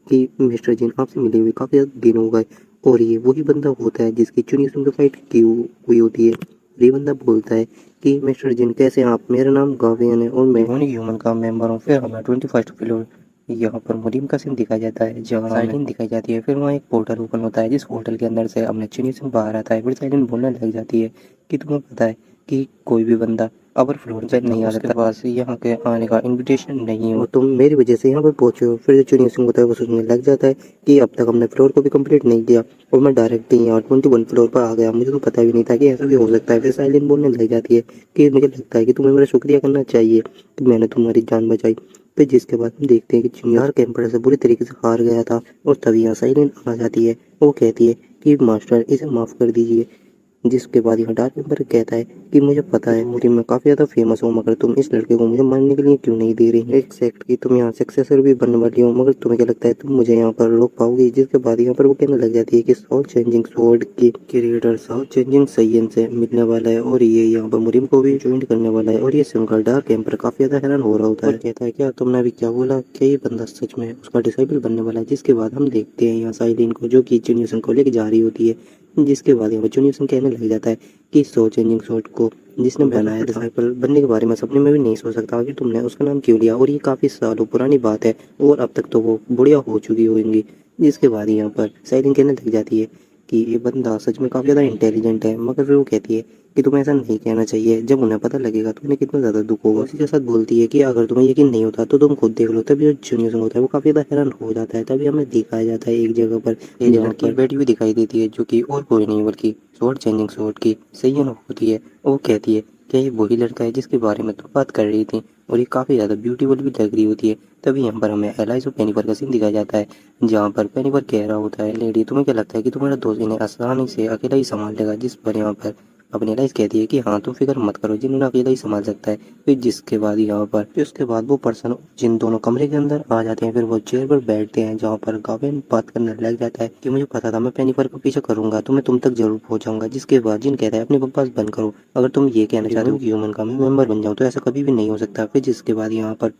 कि मिस्टर जिन आपसे मिले हुए काफ़ी ज़्यादा दिन हो गए, और ये वही बंदा होता है जिसकी चुनी से फाइट की हुई होती है। ये बंदा बोलता है कि मिस्टर जिन कैसे हैं आप, मेरा नाम गावियन है और मैं ह्यूमन का मेंबर हूँ। फिर हमें 21st फ्लोर यहाँ पर मुरीम का सीन दिखाया जाता है, जहाँ साइलिन दिखाई जाती है। फिर वहाँ एक पोर्टल ओपन होता है, जिस पोर्टल के अंदर से अपने चुनी से बाहर आता है। फिर साइलिन बोलने लग जाती है कि तुम्हें पता है कि कोई भी बंदा अपर फ्लोर पे नहीं आ सकता, पास यहाँ के आने का इनविटेशन नहीं हो, तुम मेरी वजह से यहाँ पर पहुंचे हो। फिर जो चुनी सिंह होता है वो सोचने लग जाता है कि अब तक हमने फ्लोर को भी कंप्लीट नहीं किया और मैं डायरेक्ट ही यहाँ 21 फ्लोर पर आ गया, मुझे तो पता भी नहीं था कि ऐसा भी हो सकता है। फिर साइलिन बोलने लग जाती है कि मुझे लगता है कि तुम्हें मेरा शुक्रिया करना चाहिए कि मैंने तुम्हारी जान बचाई। फिर जिसके बाद हम देखते हैं कि चिंगार कैंपर से बुरी तरीके से हार गया था और तभी यहाँ साइलिन आ जाती है। वो कहती है कि मास्टर इसे माफ़ कर दीजिए। जिसके बाद यहाँ डार्क एम्पर कहता है कि मुझे पता है मुझे मैं काफ़ी ज़्यादा फेमस हूँ, मगर तुम इस लड़के को मुझे मारने के लिए क्यों नहीं दे रही। एक सेक्ट की तुम यहाँ सक्सेसर भी बनने वाली हो, मगर तुम्हें क्या लगता है तुम मुझे यहाँ पर रोक पाओगी। जिसके बाद यहाँ पर वो कहने लग जाती है कि साउथ चेंजिंग स्वॉर्ड की क्रिएटर साउथ चेंजिंग सैयन से मिलने वाला है और ये यहाँ पर मुरिम को भी ज्वाइन करने वाला है। और ये सुनकर डार्क एम्पर काफ़ी ज़्यादा हैरान हो रहा होता है, कहता है क्या तुमने अभी क्या बोला, क्या ये बंदा सच में उसका डिसाइबल बनने वाला है। जिसके बाद हम देखते हैं यहाँ साइलिन को जो कि चुनियसन को लेके जा रही होती है। जिसके बाद यहाँ पर चुनियसन कहने लग जाता है कि सो चेंजिंग शॉट को जिसने बनाया डिसाइपल बनने के बारे में सपने में भी नहीं सोच सकता, आखिर तुमने उसका नाम क्यों लिया। और ये काफ़ी सालों पुरानी बात है और अब तक तो वो बुढ़िया हो चुकी होंगी। जिसके बाद यहाँ पर साइलिन कहने लग जाती है कि ये बंदा सच में काफ़ी ज़्यादा इंटेलिजेंट है, मगर फिर वो कहती है कि तुम्हें ऐसा नहीं कहना चाहिए, जब उन्हें पता लगेगा तो उन्हें कितना ज़्यादा दुख होगा। उसी के साथ बोलती है कि अगर तुम्हें यकीन नहीं होता तो तुम खुद देख लो। तभी जो जूनियर होता है वो काफ़ी ज़्यादा हैरान हो जाता है। तभी हमें दिखाया जाता है एक जगह पर एक लड़की बैठी हुई दिखाई देती है, जो कि और कोई नहीं बल्कि स्वॉर्ड चेंजिंग स्वॉर्ड की सैयन होती है। वो कहती है कि ये वही लड़का है जिसके बारे में तुम बात कर रही थी, और ये काफ़ी ज़्यादा ब्यूटीफुल भी लग रही होती है। तभी यहाँ पर हमें एलाइज और पेनिपर का सीन दिखाया जाता है, जहाँ पर पेनिपर कह रहा होता है लेडी तुम्हें क्या लगता है कि तुम्हारा दोस्त इन्हें आसानी से अकेला ही संभाल लेगा। जिस पर यहाँ पर अपनी एलाइज कहती है कि हाँ तुम फिक्र मत करो, जिन्होंने अकेला ही संभाल सकता है। फिर जिसके बाद यहाँ पर फिर उसके बाद वो पर्सन जिन दोनों कमरे के अंदर आ जाते हैं। फिर वो चेयर पर बैठते हैं, जहाँ पर गाविन बात करने लग जाता है कि मुझे पता था मैं पेनिपर को पीछे करूंगा तो मैं तुम तक जरूर पहुंचाऊंगा। जिसके बाद जिन कहता है अपने बकवास बंद करो, अगर तुम ये कहना चाहते हो कि ह्यूमन का मैं मेंबर बन जाऊँ तो ऐसा कभी भी नहीं हो सकता। फिर जिसके बाद यहाँ पर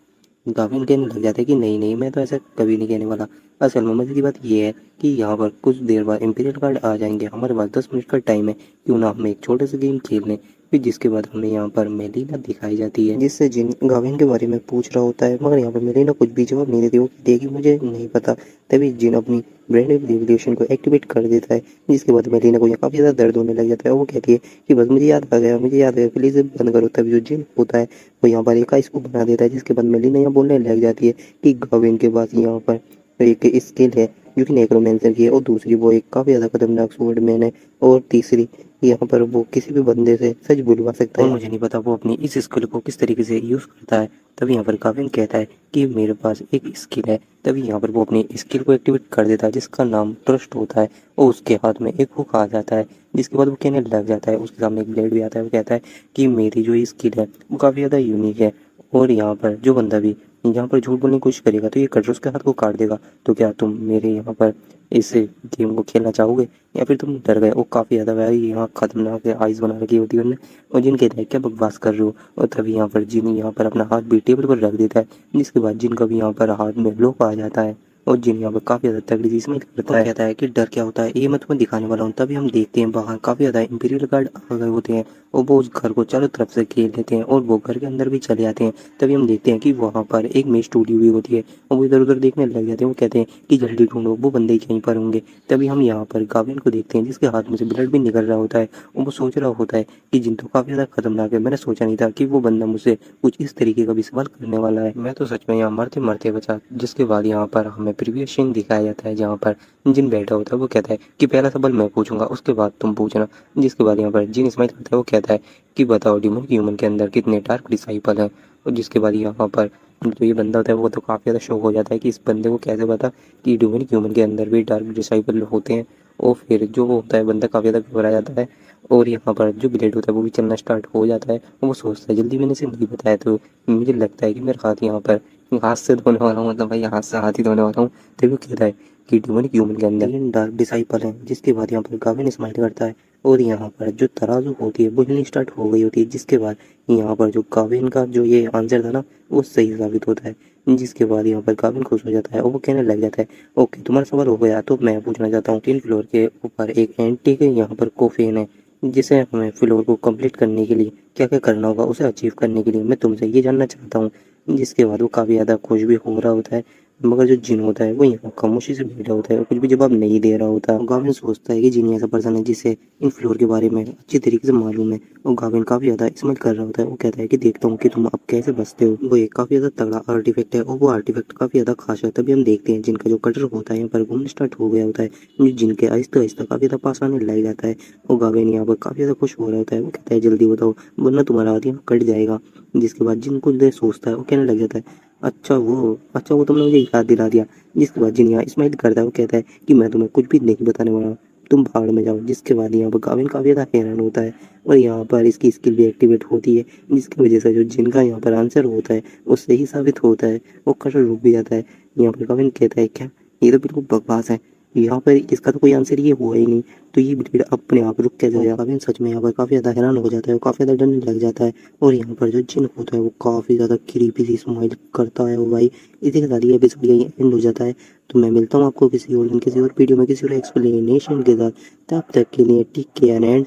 गाविन कहने लग जाते हैं कि नहीं नहीं मैं तो ऐसा कभी नहीं कहने वाला। असल में मजे की बात ये है कि यहाँ पर कुछ देर बाद इंपीरियल गार्ड आ जाएंगे, हमारे पास 10 मिनट का टाइम है, क्यों ना हम एक छोटे से गेम खेल लें। फिर जिसके बाद हमें यहाँ पर मेलिना दिखाई जाती है, जिससे जिन गाविन के बारे में पूछ रहा होता है, मगर यहाँ पर मेलिना कुछ भी जवाब नहीं देती। वो देगी मुझे नहीं पता। तभी जिन अपनी ब्रेन रेवोल्यूशन को एक्टिवेट कर देता है। जिसके बाद मेलिना को यहाँ काफ़ी ज़्यादा दर्द होने लग जाता है। वो कहती है कि बस मुझे याद आ गया, मुझे याद आ गया, प्लीज़ बंद करो। तभी जो जिन होता है वो यहाँ पर एक आइस को बना देता है। जिसके बाद मेलिना यहाँ बोलने लग जाती है कि गाविन के पास यहाँ पर एक स्किल है जो कि नेक्रोमेंसर की है, और दूसरी वो एक काफ़ी ज़्यादा खतरनाक स्वॉर्डमैन है, और तीसरी यहाँ पर वो किसी भी बंदे से सच बुलवा सकता है। और मुझे नहीं पता वो अपनी इस स्किल को किस तरीके से यूज़ करता है। तभी यहाँ पर गाविन कहता है कि मेरे पास एक स्किल है। तभी यहाँ पर वो अपनी स्किल को एक्टिवेट कर देता है, जिसका नाम ट्रस्ट होता है, और उसके हाथ में एक हुक आ जाता है। जिसके बाद वो कहने लग जाता है, उसके सामने एक ब्लेड भी आता है। वो कहता है कि मेरी जो स्किल है वो काफ़ी ज़्यादा यूनिक है, और यहाँ पर जो बंदा भी यहाँ पर झूठ बोलने की कोशिश करेगा तो ये कटर उसके हाथ को काट देगा। तो क्या तुम मेरे यहाँ पर इस गेम को खेलना चाहोगे या फिर तुम डर गए। वो काफ़ी ज़्यादा भाई यहाँ खतरनाक आइस बना रखी होती है उन्होंने, और जिन कहता है क्या बकवास कर रहे हो। और तभी यहाँ पर जिन यहाँ पर अपना हाथ भी टेबल पर रख देता है। जिसके बाद जिन का भी यहाँ पर हाथ में ब्लॉक आ जाता है, और जिन यहाँ पर काफ़ी ज़्यादा तगड़ी सी स्माइल करता है, कहता है कि डर क्या होता है ये मैं तुम्हें दिखाने वाला हूँ। तभी हम देखते हैं बाहर काफ़ी ज़्यादा इंपीरियल गार्ड आ गए होते हैं, और वो उस घर को चारों तरफ से घेर लेते हैं, और वो घर के अंदर भी चले जाते हैं। तभी हम देखते हैं कि वहाँ पर एक मेज टूटी हुई होती है, और वो इधर उधर देखने लग जाते हैं। वो कहते हैं कि जल्दी ढूंढो, वो बंदे कहीं पर होंगे। तभी हम यहाँ पर गाविन को देखते हैं, जिसके हाथ में से ब्लड भी निकल रहा होता है, और वो सोच रहा होता है कि जिन तो काफ़ी ज़्यादा खतरनाक है, मैंने सोचा नहीं था कि वो बंदा मुझसे कुछ इस तरीके का भी सवाल करने वाला है, मैं तो सच में यहाँ मरते मरते बचा। जिसके बाद यहाँ पर हमें प्रीवियस सीन दिखाया जाता है, जहाँ पर जिन बैठा होता है। वो कहता है कि पहला सवाल मैं पूछूंगा, उसके बाद तुम पूछना। जिसके बाद यहाँ पर जिन स्माइल करता है। वो कहता है कि बताओ डिमन ह्यूमन के अंदर कितने डार्क डिसाइपल हैं। और जिसके बाद यहाँ पर जो ये बंदा होता है वो तो काफ़ी ज़्यादा शॉक हो जाता है कि इस बंदे को कैसे पता कि ह्यूमन के अंदर भी डार्क डिसाइपल होते हैं। और फिर जो वो होता है बंदा काफ़ी ज़्यादा घबरा जाता है और यहाँ पर जो ब्लेड होता है वो भी चलना स्टार्ट हो जाता है और वो सोचता है जल्दी मैंने इसे नहीं बताया तो मुझे लगता है कि मेरा हाथ यहाँ पर हाथ से धोने वाला हूँ, मतलब भाई हाथ से हाथ ही धोने वाला हूँ। तो वो कहता है कि ह्यूमन के अंदर 3 डार्क डिसाइपल हैं। जिसके बाद यहाँ पर गाविन स्माइल करता है और यहाँ पर जो तराजू होती है वो हिलनी स्टार्ट हो गई होती है। जिसके बाद यहाँ पर जो गाविन का जो ये आंसर था ना वो सही साबित होता है। जिसके बाद यहाँ पर गाविन खुश हो जाता है और वो कहने लग जाता है ओके तुम्हारा सवाल हो गया तो मैं पूछना चाहता हूँ 3 फ्लोर के ऊपर एक एंटीक यहाँ पर कोफेन है जिसे हमें फ्लोर को कंप्लीट करने के लिए क्या क्या करना होगा उसे अचीव करने के लिए मैं तुमसे ये जानना चाहता हूँ। जिसके बाद वो काफ़ी ज़्यादा खुश भी हो रहा होता है मगर जो जिन होता है वो यहाँ खामोशी से बैठा होता है और कुछ भी जवाब नहीं दे रहा होता। गाविन सोचता है कि जिन ऐसा पर्सन है जिसे इन फ्लोर के बारे में अच्छी तरीके से मालूम है और गाविन काफ़ी ज़्यादा स्माइल कर रहा होता है। वो कहता है कि देखता हूँ कि तुम अब कैसे बचते हो। वो एक काफ़ी ज़्यादा तगड़ा आर्टिफैक्ट है और वो आर्टिफैक्ट काफ़ी ज़्यादा खास है। तभी हम देखते हैं जिनका जो कटर होता है यहाँ पर घूमने स्टार्ट हो गया होता है जो जिनके आहिस्ता आहिस्ता काफ़ी ज़्यादा पास आने लग जाता है और गाविन यहाँ पर काफ़ी ज़्यादा खुश हो रहा होता है। वो कहता है जल्दी बताओ वरना तुम्हारा हाथ यहाँ कट जाएगा। जिसके बाद जिन कुछ देर सोचता है वो कहने लग जाता है अच्छा वो तुमने मुझे याद दिला दिया। जिसके बाद जिन यहाँ स्माइल करता है वो कहता है कि मैं तुम्हें कुछ भी नहीं बताने वाला तुम भाड़ में जाओ। जिसके बाद यहाँ पर गाविन काफ़ी ज़्यादा हैरान होता है और यहाँ पर इसकी स्किल भी एक्टिवेट होती है जिसकी वजह से जो जिनका यहाँ पर आंसर होता है वो सही साबित होता है। वो कटर रुक भी जाता है। यहाँ पर गाविन कहता है क्या ये तो बिल्कुल बकवास है यहाँ पर इसका तो कोई आंसर ये हुआ ही नहीं तो ये भीड़ अपने आप रुक कैसे गया। गाविन सच में यहाँ पर काफ़ी ज़्यादा हैरान हो जाता है और काफ़ी ज़्यादा डरने लग जाता है और यहाँ पर जो जिन होता है वो काफ़ी ज़्यादा क्रीपी सी स्माइल करता है। और भाई इसी के साथ ये एपिसोड यही एंड हो जाता है। तो मैं मिलता हूँ आपको किसी और दिन किसी और वीडियो में किसी और एक्सप्लेनेशन के साथ। तब तक के लिए टेक केयर एंड